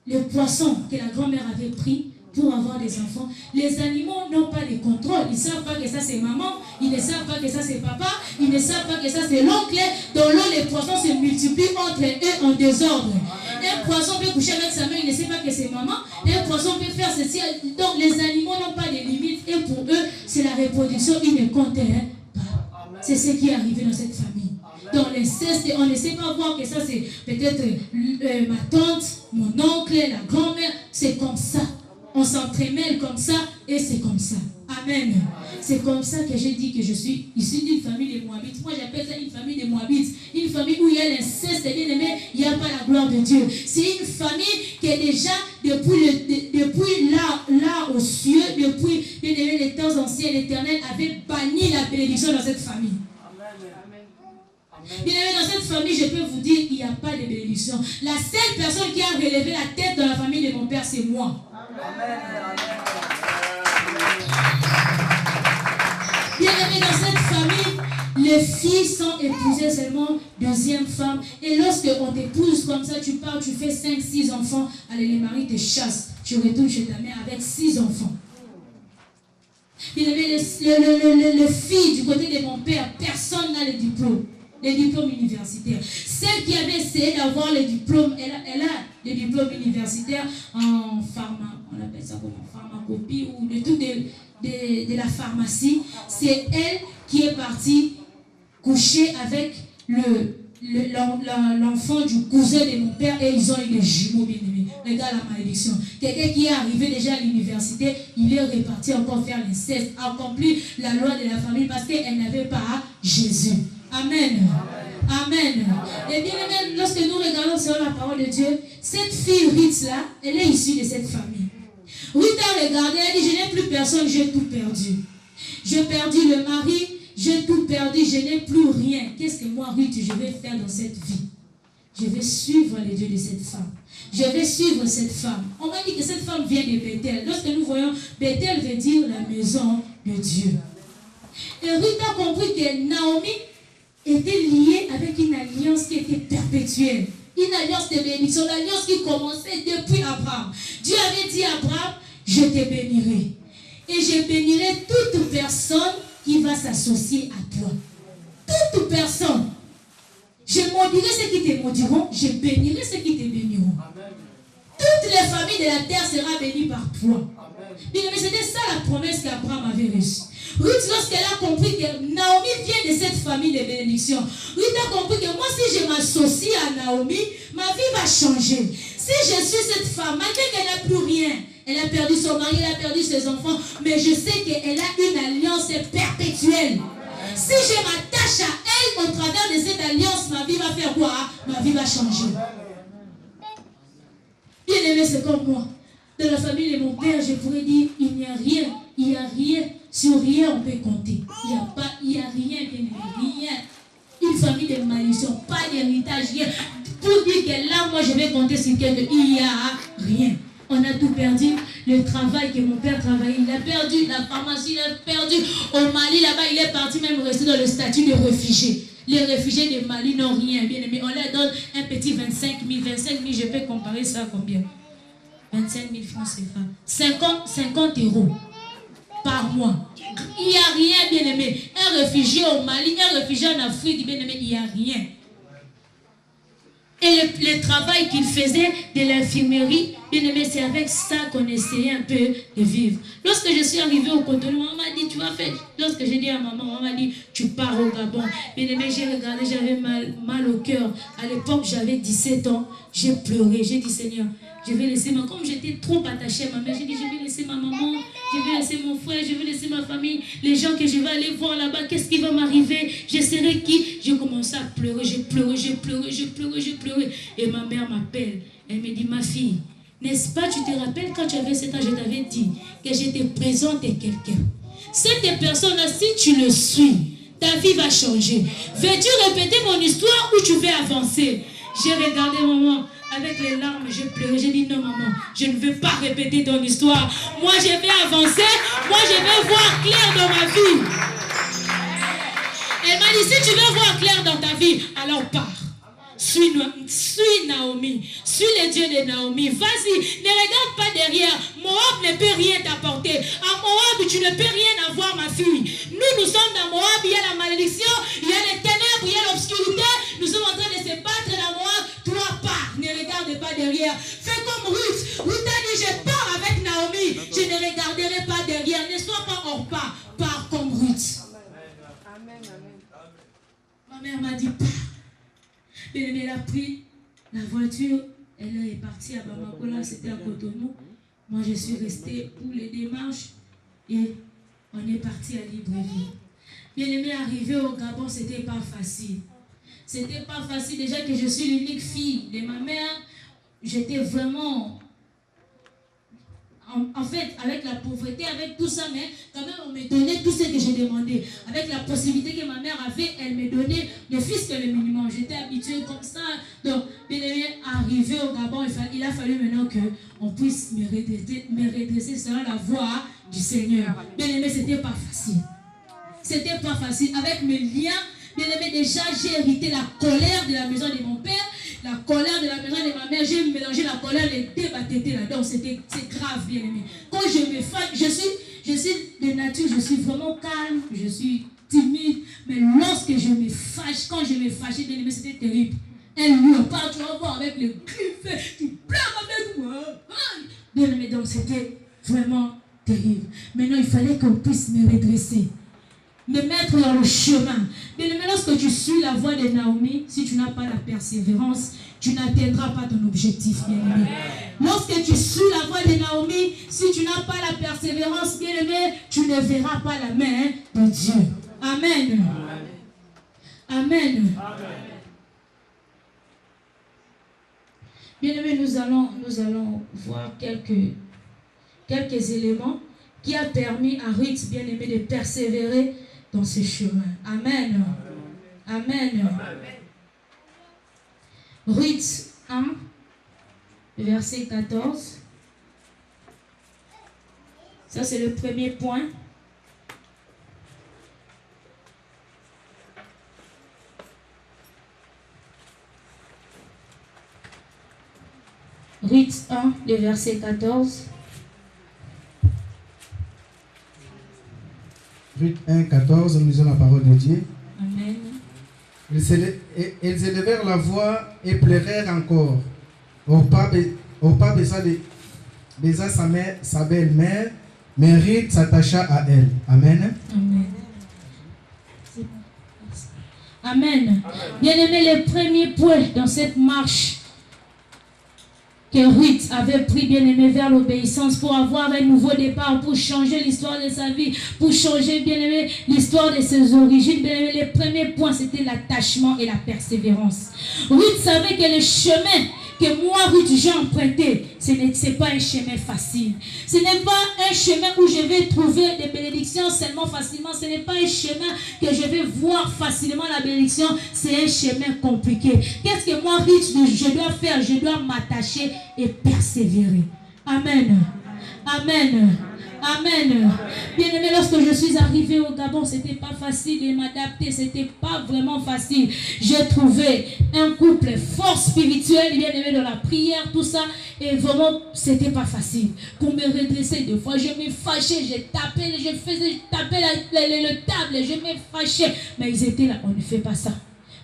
les poissons que la grand-mère avait pris pour avoir des enfants, les animaux n'ont pas de contrôle. Ils ne savent pas que ça c'est maman, ils ne savent pas que ça c'est papa, ils ne savent pas que ça c'est l'oncle. Dans l'eau, les poissons se multiplient entre eux en désordre. Un poisson peut coucher avec sa mère, il ne sait pas que c'est maman. Un poisson peut faire ceci. Donc les animaux n'ont pas de limites et pour eux, c'est la reproduction, ils ne comptent pas. C'est ce qui est arrivé dans cette famille. Dans l'inceste, on ne sait pas voir que ça c'est peut-être ma tante, mon oncle, la grand-mère, c'est comme ça. On s'entremêle comme ça et c'est comme ça. Amen. C'est comme ça que j'ai dit que je suis issue d'une famille de Moabites. Moi j'appelle ça une famille de Moabites. Une famille où il y a l'inceste, bien aimé, il n'y a pas la gloire de Dieu. C'est une famille qui est déjà depuis là aux cieux, depuis les temps anciens, l'Éternel avait banni la bénédiction dans cette famille. Bien aimé, dans cette famille, je peux vous dire, il n'y a pas de bénédiction. La seule personne qui a relevé la tête dans la famille de mon père, c'est moi. Bien aimé, dans cette famille, les filles sont épousées seulement deuxième femme. Et lorsque on t'épouse comme ça, tu pars, tu fais 5-6 enfants. Allez, les maris te chassent. Tu retournes chez ta mère avec 6 enfants. Bien aimé, les filles du côté de mon père, personne n'a le diplôme. Les diplômes universitaires. Celle qui avait essayé d'avoir les diplômes, elle a les diplômes universitaires en pharma, on appelle ça comme en pharmacopie ou de tout de la pharmacie. C'est elle qui est partie coucher avec l'enfant du cousin de mon père et ils ont eu des jumeaux bien aimés. Regarde la malédiction. Quelqu'un qui est arrivé déjà à l'université, il est reparti encore faire l'inceste, accomplir la loi de la famille parce qu'elle n'avait pas Jésus. Amen. Amen. Et bien aimé, lorsque nous regardons sur la parole de Dieu, cette fille Ruth là, elle est issue de cette famille. Ruth a regardé, elle dit, je n'ai plus personne, j'ai tout perdu. J'ai perdu le mari, j'ai tout perdu, je n'ai plus rien. Qu'est-ce que moi, Ruth, je vais faire dans cette vie? Je vais suivre les dieux de cette femme. Je vais suivre cette femme. On m'a dit que cette femme vient de Bethel. Lorsque nous voyons, Bethel veut dire la maison de Dieu. Et Ruth a compris que Naomi était liée avec une alliance qui était perpétuelle. Une alliance de bénédiction, l'alliance qui commençait depuis Abraham. Dieu avait dit à Abraham, je te bénirai. Et je bénirai toute personne qui va s'associer à toi. Toute personne. Je maudirai ceux qui te maudiront, je bénirai ceux qui te béniront. Amen. Toutes les familles de la terre seront bénies par toi. Mais c'était ça la promesse qu'Abraham avait reçue. Ruth, lorsqu'elle a compris que Naomi vient de cette famille de bénédiction, Ruth a compris que moi, si je m'associe à Naomi, ma vie va changer. Si je suis cette femme, malgré qu'elle n'a plus rien, Elle a perdu son mari, elle a perdu ses enfants. Mais je sais qu'elle a une alliance perpétuelle. Si je m'attache à elle, au travers de cette alliance, ma vie va faire quoi? Ma vie va changer. Bien aimé, c'est comme moi. Dans la famille de mon père, je pourrais dire, il n'y a rien, sur rien on peut compter. Il n'y a rien, bien aimé, rien. Une famille de malédiction, pas d'héritage, rien. Pour dire que là, moi, je vais compter sur quelqu'un, il n'y a rien. On a tout perdu. Le travail que mon père travaillait, il a perdu. La pharmacie, il a perdu. Au Mali, là-bas, il est parti même rester dans le statut de réfugié. Les réfugiés de Mali n'ont rien, bien aimé. On leur donne un petit 25 000. 25 000, je peux comparer ça à combien? 25 000 francs CFA. 50 € par mois. Il n'y a rien, bien aimé. Un réfugié au Mali, un réfugié en Afrique, bien aimé, il n'y a rien. Et le travail qu'il faisait de l'infirmerie, bien aimé, c'est avec ça qu'on essayait un peu de vivre. Lorsque je suis arrivée au Cotonou, maman m'a dit, tu vas faire. Lorsque j'ai dit à maman m'a dit, tu pars au Gabon. Bien aimé, j'ai regardé, j'avais mal au cœur. À l'époque, j'avais 17 ans. J'ai pleuré. J'ai dit, Seigneur, je vais laisser ma... Comme j'étais trop attachée à ma mère, j'ai dit, je vais laisser ma maman, je vais laisser mon frère, je vais laisser ma famille, les gens que je vais aller voir là-bas, qu'est-ce qui va m'arriver? Je serai qui? J'ai commencé à pleurer, j'ai pleuré. Et ma mère m'appelle. Elle me dit, ma fille, n'est-ce pas, tu te rappelles quand tu avais 7 ans, je t'avais dit que je te présente quelqu'un. Cette personne-là, si tu le suis, ta vie va changer. Veux-tu répéter mon histoire ou tu veux avancer? J'ai regardé maman. Avec les larmes, j'ai pleuré. J'ai dit non, maman, je ne veux pas répéter ton histoire. Moi, je vais avancer. Moi, je vais voir clair dans ma vie. Elle m'a dit, si tu veux voir clair dans ta vie, alors pars. Suis Naomi. Suis les dieux de Naomi. Vas-y, ne regarde pas derrière. Moab ne peut rien t'apporter. À Moab, tu ne peux rien avoir, ma fille. Nous sommes dans Moab. Il y a la malédiction, il y a les ténèbres, il y a l'obscurité. Nous sommes en train de se battre dans Moab. Toi, pars. Ne regarde pas derrière. Fais comme Ruth. Ruth a dit, je pars avec Naomi. Je ne regarderai pas derrière. Ne sois pas hors pas. Pars comme Ruth. Amen. Ma mère m'a dit, pars. Elle a pris la voiture, elle est partie à Bamako, là c'était à Cotonou. Moi je suis restée pour les démarches et on est parti à Libreville. Bien aimé, arrivé au Gabon, c'était pas facile. C'était pas facile, déjà que je suis l'unique fille de ma mère, j'étais vraiment... En fait, avec la pauvreté, avec tout ça, mais quand même, on me donnait tout ce que j'ai demandé. Avec la possibilité que ma mère avait, elle me donnait le fils que le minimum. J'étais habituée comme ça. Donc, bien aimé, arrivé au Gabon, il a fallu maintenant qu'on puisse me redresser selon la voie du Seigneur. Bien aimé, c'était pas facile. C'était pas facile. Avec mes liens, bien aimé, déjà, j'ai hérité la colère de la maison de mon père. La colère de la maison de ma mère, j'ai mélangé la colère, les débattés là-dedans. C'est grave, bien aimé. Quand je me fâche, je suis de nature, je suis vraiment calme, je suis timide. Mais lorsque je me fâche, quand je me fâchais, bien aimé, c'était terrible. Un léopard, tu vas voir avec le griffes, tu pleures avec moi. Bien aimé, donc c'était vraiment terrible. Maintenant, il fallait qu'on puisse me redresser. Me mettre dans le chemin. Mais lorsque tu suis la voie de Naomi, si tu n'as pas la persévérance, tu n'atteindras pas ton objectif, bien-aimé. Lorsque tu suis la voie de Naomi, si tu n'as pas la persévérance, bien-aimé, tu ne verras pas la main de Dieu. Amen. Amen. Bien-aimé, nous allons voir quelques éléments qui a permis à Ruth, bien-aimé, de persévérer dans ce chemin. Amen. Amen. Ruth 1, verset 14. Ça, c'est le premier point. Ruth 1, le verset 14.
Ruth 1, 14, nous lisons la parole de Dieu.
Amen.
Ils élevèrent la voix et pleurèrent encore. Orpa baisa sa belle-mère, mais Ruth s'attacha à elle. Amen.
Amen. Amen. Bien-aimé, le premier point dans cette marche que Ruth avait pris bien aimé vers l'obéissance pour avoir un nouveau départ, pour changer l'histoire de sa vie, pour changer bien aimé l'histoire de ses origines. Bien aimé, les premiers points, c'était l'attachement et la persévérance. Ruth savait que le chemin que moi, Ruth, j'ai emprunté, ce n'est pas un chemin facile. Ce n'est pas un chemin où je vais trouver des bénédictions seulement facilement. Ce n'est pas un chemin que je vais voir facilement la bénédiction. C'est un chemin compliqué. Qu'est-ce que moi, Ruth, je dois faire? Je dois m'attacher et persévérer. Amen. Amen. Amen. Bien aimé, lorsque je suis arrivée au Gabon, c'était pas facile de m'adapter, c'était pas vraiment facile. J'ai trouvé un couple fort spirituel, bien aimé, dans la prière, tout ça, et vraiment, c'était pas facile. Pour me redresser, des fois, je me fâchais, je tapais le table, je me fâchais, mais ils étaient là, on ne fait pas ça.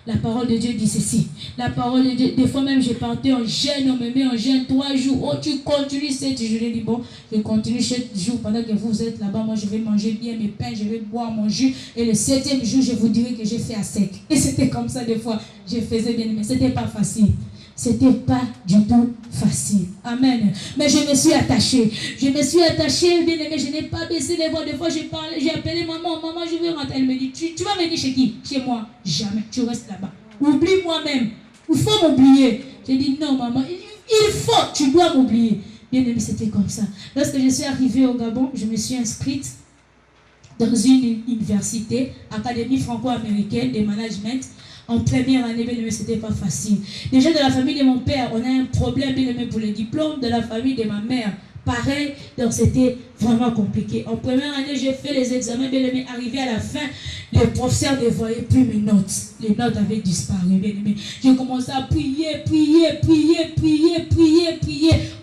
La parole de Dieu dit ceci. La parole de Dieu, des fois même je partais en jeûne, on me met en jeûne 3 jours. Oh, tu continues 7 jours. Je dis bon, je continue 7 jours pendant que vous êtes là-bas. Moi, je vais manger bien mes pains, je vais boire mon jus. Et le 7e jour, je vous dirai que j'ai fait à sec. Et c'était comme ça des fois. Je faisais bien, mais c'était pas facile. C'était pas du tout facile. Amen. Mais je me suis attachée. Je me suis attachée, bien aimé. Je n'ai pas baissé les voix. Des fois, j'ai appelé maman. Maman, je vais rentrer. Elle me dit, tu vas venir chez qui? Chez moi. Jamais. Tu restes là-bas. Oublie moi-même. Il faut m'oublier. J'ai dit, non, maman. Il faut. Tu dois m'oublier. Bien aimé, c'était comme ça. Lorsque je suis arrivée au Gabon, je me suis inscrite dans une université, Académie franco-américaine de management. En première année, bien aimé, c'était pas facile. Déjà, de la famille de mon père, on a un problème, bien aimé, pour les diplômes. De la famille de ma mère, pareil. Donc, c'était vraiment compliqué. En première année, j'ai fait les examens, bien aimé. Arrivé à la fin, les professeurs ne voyaient plus mes notes. Les notes avaient disparu, bien aimé. J'ai commencé à prier.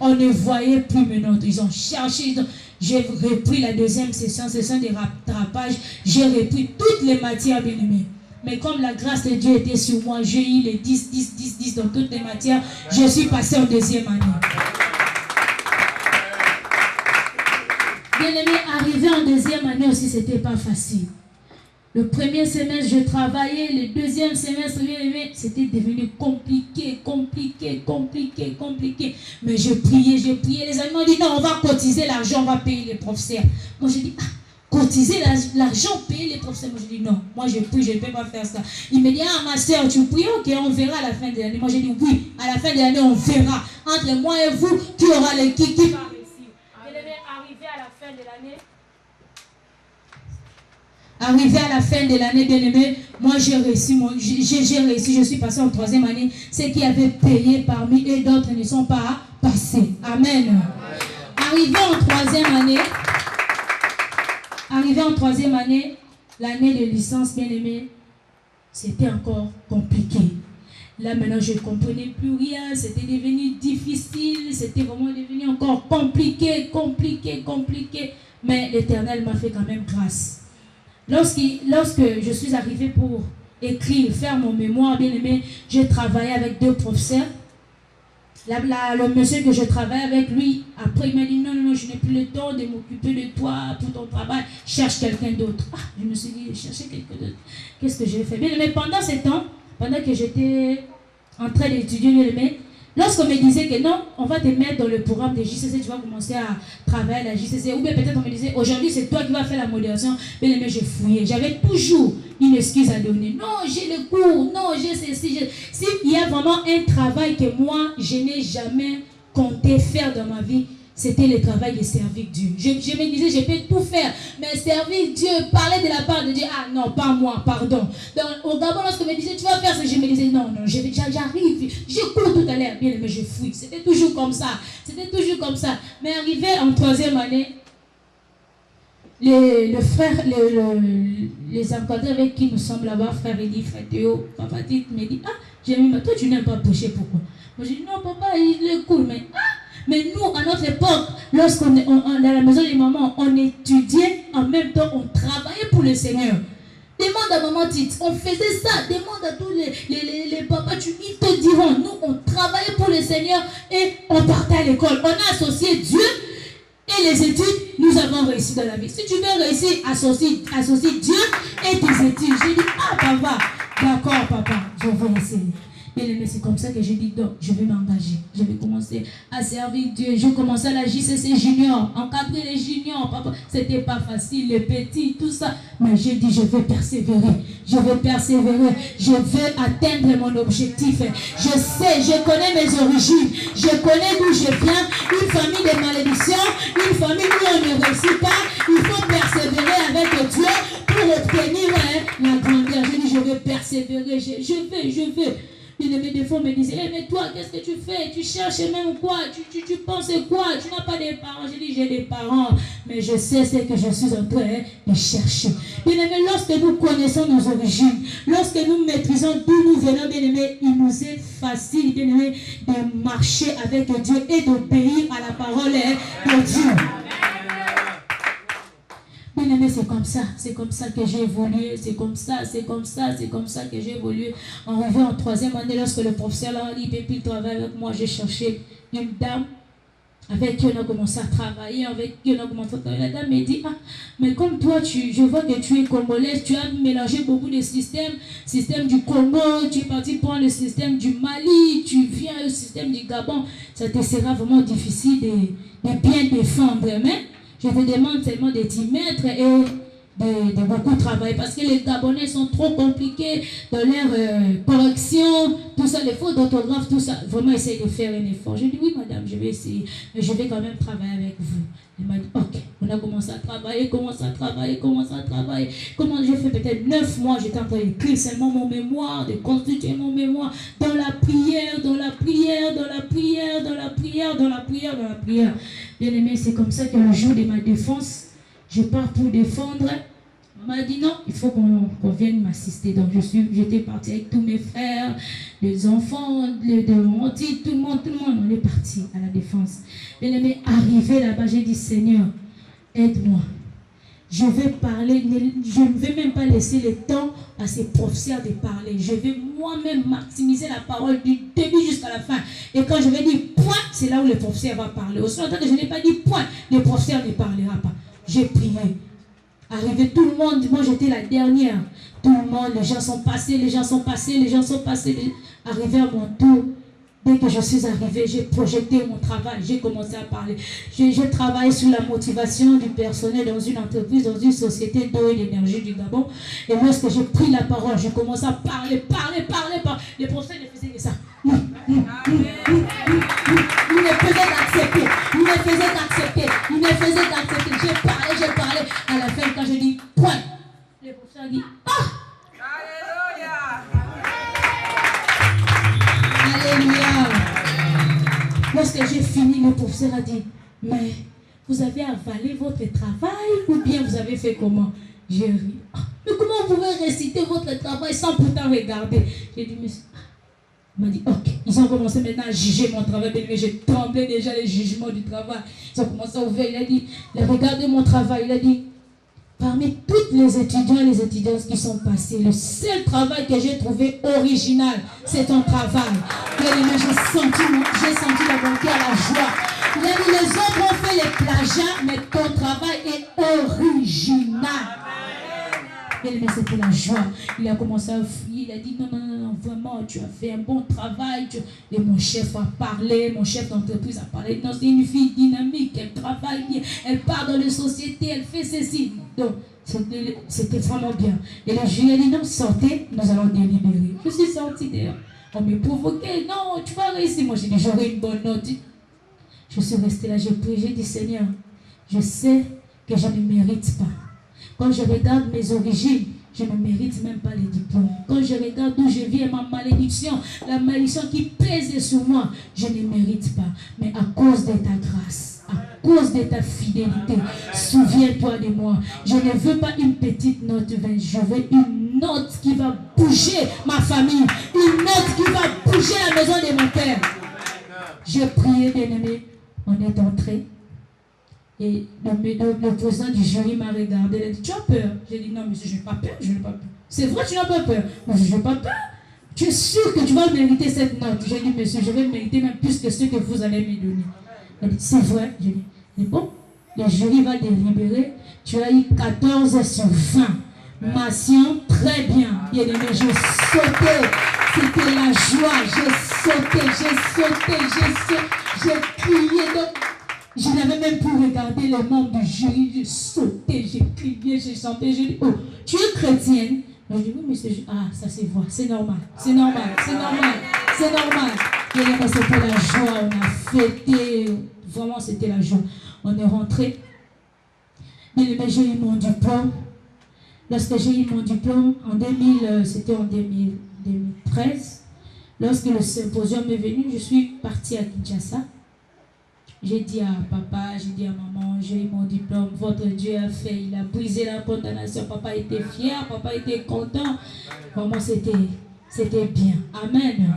On ne voyait plus mes notes. Ils ont cherché. J'ai repris la deuxième session de rattrapage. J'ai repris toutes les matières, bien aimé. Mais comme la grâce de Dieu était sur moi, j'ai eu les 10 dans toutes les matières. Je suis passé en deuxième année. Bien aimé, arriver en deuxième année aussi, c'était pas facile. Le premier semestre, je travaillais. Le deuxième semestre, bien aimé, c'était devenu compliqué. Mais je priais. Les amis m'ont dit, non, on va cotiser l'argent, on va payer les professeurs. Moi, j'ai dit, cotiser l'argent, payer les professeurs. Moi, je dis non. Moi, je prie, je ne peux pas faire ça. Il me dit, ah, ma soeur, tu pries, ok, on verra à la fin de l'année. Moi, j'ai dit, oui, à la fin de l'année, on verra. Entre moi et vous, qui aura les qui va réussir. Arrivé à la fin de l'année. Arrivé à la fin de l'année, bien aimé, moi, j'ai réussi, je suis passé en troisième année. Ceux qui avaient payé parmi eux, d'autres ne sont pas passés. Amen. Arrivé en troisième année, l'année de licence, bien aimé, c'était encore compliqué. Là, maintenant, je ne comprenais plus rien. C'était devenu difficile. C'était vraiment devenu encore compliqué. Mais l'Éternel m'a fait quand même grâce. Lorsque je suis arrivée pour écrire, faire mon mémoire, bien aimé, j'ai travaillé avec 2 professeurs. Le monsieur que je travaille avec lui, après il m'a dit non, je n'ai plus le temps de m'occuper de toi pour ton travail, cherche quelqu'un d'autre. Ah, je me suis dit, chercher quelqu'un d'autre. Qu'est-ce que j'ai fait? Bien aimé, pendant ce temps, pendant que j'étais en train d'étudier, bien aimé, lorsqu'on me disait que non, on va te mettre dans le programme de JCC, tu vas commencer à travailler à la JCC, ou bien peut-être on me disait, aujourd'hui c'est toi qui vas faire la modération, bien aimé, j'ai fouillé. J'avais toujours une excuse à donner. Non, j'ai le cours, non, j'ai ceci. S'il y a vraiment un travail que moi, je n'ai jamais compté faire dans ma vie, c'était le travail de servir Dieu. Je me disais, je peux tout faire, mais servir Dieu, parler de la part de Dieu, ah non, pas moi, pardon. Donc, au Gabon, lorsque me disait, tu vas faire ça, je me disais, non, j'arrive, je cours tout à l'heure, bien, mais je fouille. C'était toujours comme ça. Mais arrivé en troisième année, les frères, les encadrés avec qui nous sommes là-bas, frère Eli, frère Théo, papa dit, me dit, ah, j'ai mis, toi tu n'aimes pas prêcher, pourquoi? Moi j'ai dit, non papa, il est cool, mais nous, à notre époque, lorsqu'on est dans la maison de maman, on étudiait, en même temps, on travaillait pour le Seigneur. Demande à maman Tite, on faisait ça, demande à tous les papas, ils te diront, nous, on travaillait pour le Seigneur et on partait à l'école. On a associé Dieu et les études, nous avons réussi dans la vie. Si tu veux réussir, associe Dieu et tes études. J'ai dit, ah papa, d'accord papa, je vais essayer. Bien aimé, c'est comme ça que j'ai dit, donc, je vais m'engager. Je vais commencer à servir Dieu. Je commençais à la JCC Junior, encadrer les juniors. Papa, c'était pas facile, les petits, tout ça. Mais j'ai dit, je vais persévérer. Je vais persévérer. Je vais atteindre mon objectif. Je sais, je connais mes origines. Je connais d'où je viens. Une famille de malédiction, une famille où on ne réussit pas. Il faut persévérer avec Dieu pour obtenir la grandeur. Je dis, je vais persévérer. Je vais. Des fois, me disaient, mais toi, qu'est-ce que tu fais? Tu cherches même quoi? Tu penses quoi? Tu n'as pas des parents. Je dis, j'ai des parents, mais je sais ce que je suis en train de chercher. Bien aimé, lorsque nous connaissons nos origines, lorsque nous maîtrisons d'où nous venons, bien aimé, il nous est facile, bien aimé, de marcher avec Dieu et d'obéir à la parole de Dieu. Bien aimé, c'est comme ça que j'ai évolué, c'est comme ça que j'ai évolué. Arrivé en 3e année, lorsque le professeur Henri Pépi travaillait avec moi, j'ai cherché une dame avec qui on a commencé à travailler, La dame m'a dit, mais comme toi, je vois que tu es congolaise, tu as mélangé beaucoup de système du Congo, tu es parti prendre le système du Mali, tu viens au système du Gabon, ça te sera vraiment difficile de bien défendre, mais je te demande seulement de t'y mettre et de beaucoup travailler parce que les Gabonais sont trop compliqués dans leur correction, tout ça, les fautes d'orthographe, tout ça. Vraiment, essayer de faire un effort. Je dis oui, madame, je vais essayer, mais je vais quand même travailler avec vous. Elle m'a dit ok. On a commencé à travailler. Comment j'ai fait peut-être 9 mois, j'étais en train d'écrire seulement mon mémoire, de constituer mon mémoire dans la prière. Bien aimé, c'est comme ça que le jour de ma défense, je pars pour défendre. On m'a dit non, il faut qu'on vienne m'assister. Donc j'étais partie avec tous mes frères, les enfants, mon petit, tout le monde, on est parti à la défense. Bien aimé, arrivé là-bas, j'ai dit Seigneur, aide-moi. Je vais parler, je ne vais même pas laisser le temps à ces professeurs de parler. Je vais moi-même maximiser la parole du début jusqu'à la fin. Et quand je vais dire point, c'est là où le professeur va parler. Aussi longtemps que je n'ai pas dit point, le professeur ne parlera pas. J'ai prié. Arrivé tout le monde, moi j'étais la dernière. Tout le monde, les gens sont passés. Arrivé à mon tour. Dès que je suis arrivée, j'ai projeté mon travail, j'ai commencé à parler. J'ai travaillé sur la motivation du personnel dans une entreprise, dans une société d'eau et d'énergie du Gabon. Et lorsque j'ai pris la parole, j'ai commencé à parler. Les professeurs ne faisaient que ça. Ils ne faisaient qu'accepter. J'ai parlé. À la fin, quand je dis point, les professeurs disent Alléluia. Lorsque j'ai fini, le professeur a dit, mais vous avez avalé votre travail ou bien vous avez fait comment? J'ai ri. Mais comment vous pouvez réciter votre travail sans pourtant regarder? J'ai dit, mais... Il m'a dit, ok. Ils ont commencé maintenant à juger mon travail. Mais j'ai tremblé déjà les jugements du travail. Ils ont commencé à ouvrir. Il a dit, regardez mon travail. Il a dit, parmi toutes les étudiants et les étudiantes qui sont passés, le seul travail que j'ai trouvé original, c'est ton travail. J'ai senti la bonté à la joie. Il a dit, les autres ont fait les plagiats, mais ton travail est original. Mais c'était la joie. Il a commencé à fuir. Il a dit non, vraiment, tu as fait un bon travail. Et mon chef a parlé, mon chef d'entreprise a parlé. Non, c'est une fille dynamique, elle travaille bien, elle part dans les sociétés, elle fait ceci. Donc, c'était vraiment bien. Et le jury a dit non, sortez, nous allons délibérer. Je suis sortie d'ailleurs. On m'a provoqué, non, tu vas réussir. Moi, j'ai dit, j'aurai une bonne note. Je suis restée là, j'ai prié, j'ai dit, Seigneur, je sais que je ne mérite pas. Quand je regarde mes origines, je ne mérite même pas les diplômes. Quand je regarde d'où je viens, ma malédiction, la malédiction qui pèse sur moi, je ne mérite pas. Mais à cause de ta grâce, à cause de ta fidélité, souviens-toi de moi. Je ne veux pas une petite note 20, je veux une note qui va bouger ma famille, une note qui va bouger la maison de mon père. J'ai prié, bien-aimé, on est entré. Et le président du jury m'a regardé, il a dit, tu as peur? J'ai dit, non, monsieur, je n'ai pas peur, je n'ai pas peur. C'est vrai, tu n'as pas peur? Moi, je n'ai pas peur. Tu es sûr que tu vas mériter cette note? J'ai dit, monsieur, je vais mériter même plus que ce que vous allez me donner. Il a dit, c'est vrai. J'ai dit, bon, le jury va délibérer. Tu as eu 14 sur 20. Mention, très bien. Il y a des gens sautés. C'était la joie. J'ai crié. Donc, je n'avais même plus regardé les membres du jury. J'ai sauté, j'ai crié, j'ai chanté. J'ai dit, oh, tu es chrétienne? Je dis, oui, mais c'est... Ah, ça se voit, c'est normal. Et là, c'était la joie, on a fêté. Vraiment, c'était la joie. On est rentré. Mais j'ai eu mon diplôme. Lorsque j'ai eu mon diplôme, c'était en 2013, lorsque le symposium est venu, je suis partie à Kinshasa. J'ai dit à papa, j'ai dit à maman, j'ai eu mon diplôme, votre Dieu a fait, il a brisé la condamnation. Papa était fier, papa était content. Vraiment, c'était bien. Amen.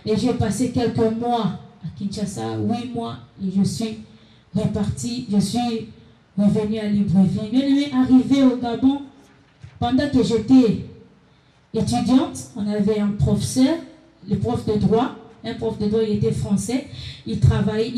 Et j'ai passé quelques mois à Kinshasa, 8 mois, et je suis repartie, je suis revenue à Libreville. Bien aimé, arrivé au Gabon, pendant que j'étais étudiante, on avait un professeur, le prof de droit. Un prof de droit, il était français. Il travaille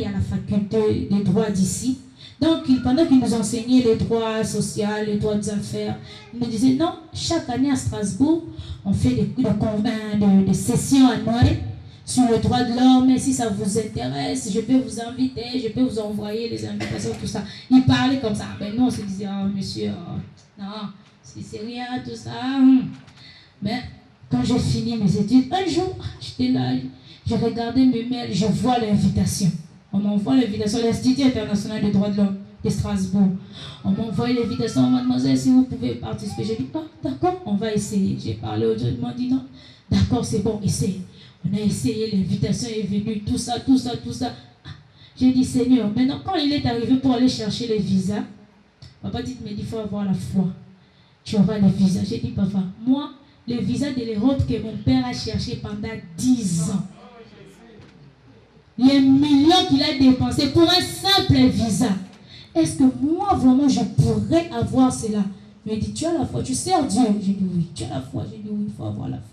à la faculté de droit d'ici. Donc, pendant qu'il nous enseignait les droits sociaux, les droits des affaires, il nous disait, non, chaque année à Strasbourg, on fait des sessions annuelles sur le droit de l'homme. Et si ça vous intéresse, je peux vous inviter, je peux vous envoyer les invitations, tout ça. Il parlait comme ça. Ben nous, on se disait, oh, monsieur, non, c'est rien, tout ça. Mais quand j'ai fini mes études, un jour, j'étais là, j'ai regardé mes mails, je vois l'invitation. On m'envoie l'invitation, l'Institut international des droits de l'homme de Strasbourg. On m'envoie l'invitation, mademoiselle, si vous pouvez participer. J'ai dit, ah, d'accord, on va essayer. J'ai parlé aux autres, ils m'ont dit, non, d'accord, c'est bon, essayez. On a essayé, l'invitation est venue, tout ça. J'ai dit, Seigneur, maintenant, quand il est arrivé pour aller chercher les visas, papa dit, mais il faut avoir la foi. Tu auras les visas. J'ai dit, papa, moi, le visa de l'Europe que mon père a cherché pendant 10 ans. Les millions qu'il a dépensés pour un simple visa. Est-ce que moi, vraiment, je pourrais avoir cela? Il m'a dit, tu as la foi, tu sers Dieu. J'ai dit, oui. Tu as la foi? J'ai dit, oui, il faut avoir la foi.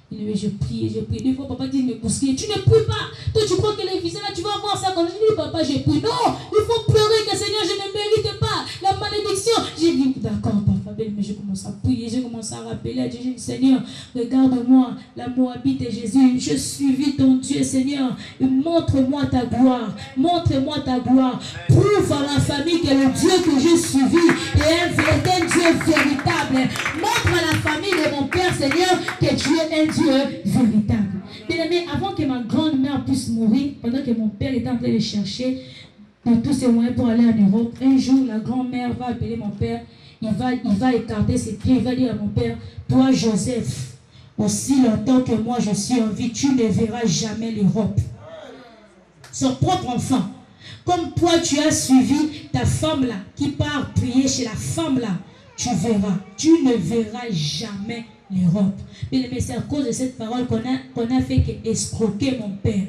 Il dit, je prie. Des fois, papa dit, mais bousquet, tu ne pries pas. Toi, tu crois que les visas là, tu vas avoir ça. Quand je dis, papa, j'ai prié. Non, il faut pleurer que Seigneur, je ne mérite pas la malédiction. J'ai dit, d'accord, papa, mais je commence à prier, je commence à rappeler à Dieu. J'ai dit, Seigneur, regarde-moi, la Moabite et Jésus, je suivis ton Dieu, Seigneur. Montre-moi ta gloire. Montre-moi ta gloire. Prouve à la famille que le Dieu que j'ai suivi est un Dieu véritable. Montre à la famille de mon Père, Seigneur, que tu es un Dieu véritable. Bien aimé, avant que ma grand-mère puisse mourir, pendant que mon père était en train de chercher de tous ses moyens pour aller en Europe, un jour, la grand-mère va appeler mon père, il va écarter ses pieds, il va dire à mon père, toi Joseph, aussi longtemps que moi je suis en vie, tu ne verras jamais l'Europe. Son propre enfant. Comme toi tu as suivi ta femme là, qui part prier chez la femme là, tu ne verras jamais l'Europe. Mais c'est à cause de cette parole qu'on a fait que escroquer mon père.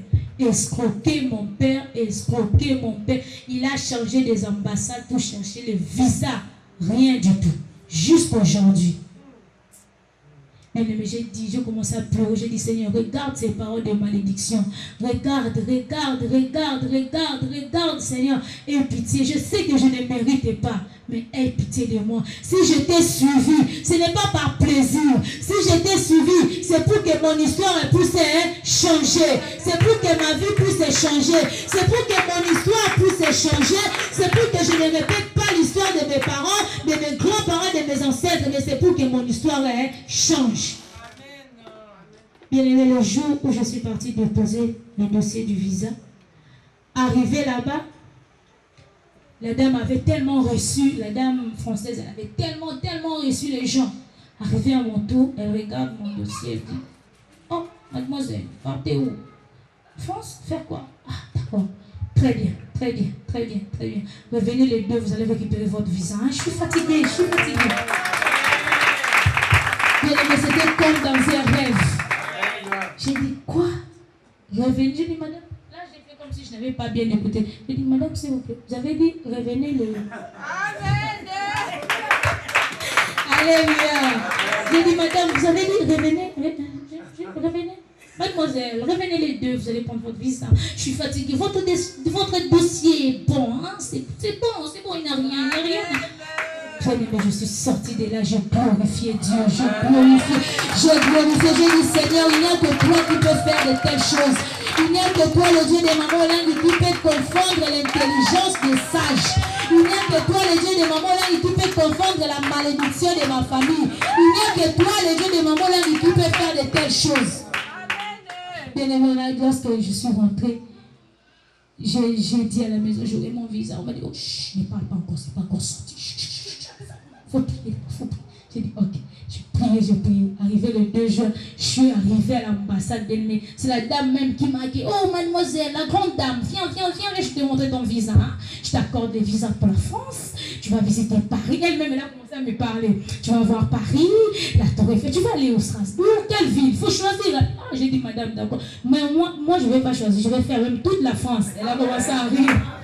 Il a changé des ambassades pour chercher le visa. Rien du tout. Jusqu'aujourd'hui. Mais j'ai commencé à pleurer. J'ai dit, Seigneur, regarde ces paroles de malédiction. Regarde, Seigneur. Aie pitié. Je sais que je ne mérite pas. Mais aie pitié de moi. Si je t'ai suivi, ce n'est pas par plaisir. Si je t'ai suivi, c'est pour que mon histoire puisse changer. C'est pour que ma vie puisse changer. C'est pour que mon histoire puisse changer. C'est pour que je ne répète pas l'histoire de mes parents, de mes grands-parents, de mes ancêtres. Mais c'est pour que mon histoire change. Bien aimé, le jour où je suis partie déposer le dossier du visa, arrivé là-bas, la dame avait tellement reçu, la dame française, elle avait tellement reçu les gens. Arrivé à mon tour, elle regarde mon dossier, elle dit, oh, mademoiselle, partez où? France, faire quoi? Ah, d'accord. Très bien. Revenez les deux, vous allez récupérer votre visa. Ah, je suis fatiguée. Mais c'était comme dans un rêve. J'ai dit, quoi? Revenez, j'ai dit, madame. Comme si je n'avais pas bien écouté. J'ai dit, madame, s'il vous plaît, vous avez dit, revenez le... Alléluia. J'ai dit, madame, vous avez dit, revenez. Mademoiselle, revenez les deux, vous allez prendre votre visa. Je suis fatiguée. Votre dossier est bon. Hein? C'est bon, il n'y a rien. Bien-aimé, je suis sortie de là, j'ai glorifié Dieu, j'ai glorifié. J'ai dit, Seigneur, il n'y a que toi qui peux faire de telles choses. Il n'y a que toi, le Dieu des mamans langues, qui peut confondre l'intelligence des sages. Il n'y a que toi, le Dieu des mamans langues, qui peut confondre la malédiction de ma famille. Il n'y a que toi, le Dieu des mamans langues, qui peut faire de telles choses. Bien-aimé, lorsque je suis rentrée, j'ai dit à la maison, j'aurai mon visa. On m'a dit, oh, ne parle pas encore, c'est pas encore sorti. Faut prier, faut prier. J'ai dit, ok. J'ai prié. Arrivé le 2 juin, je suis arrivée à l'ambassade d'Elmé. C'est la dame même qui m'a dit, oh mademoiselle, la grande dame, viens, je te montrer ton visa. Hein. Je t'accorde des visas pour la France. Tu vas visiter Paris. Elle-même, elle a commencé à me parler. Tu vas voir Paris, la Tour Eiffel. Tu vas aller au Strasbourg. Quelle ville? Il faut choisir. Ah, j'ai dit, madame, d'accord. Mais moi, je ne vais pas choisir. Je vais faire même toute la France. Elle a commencé à rire.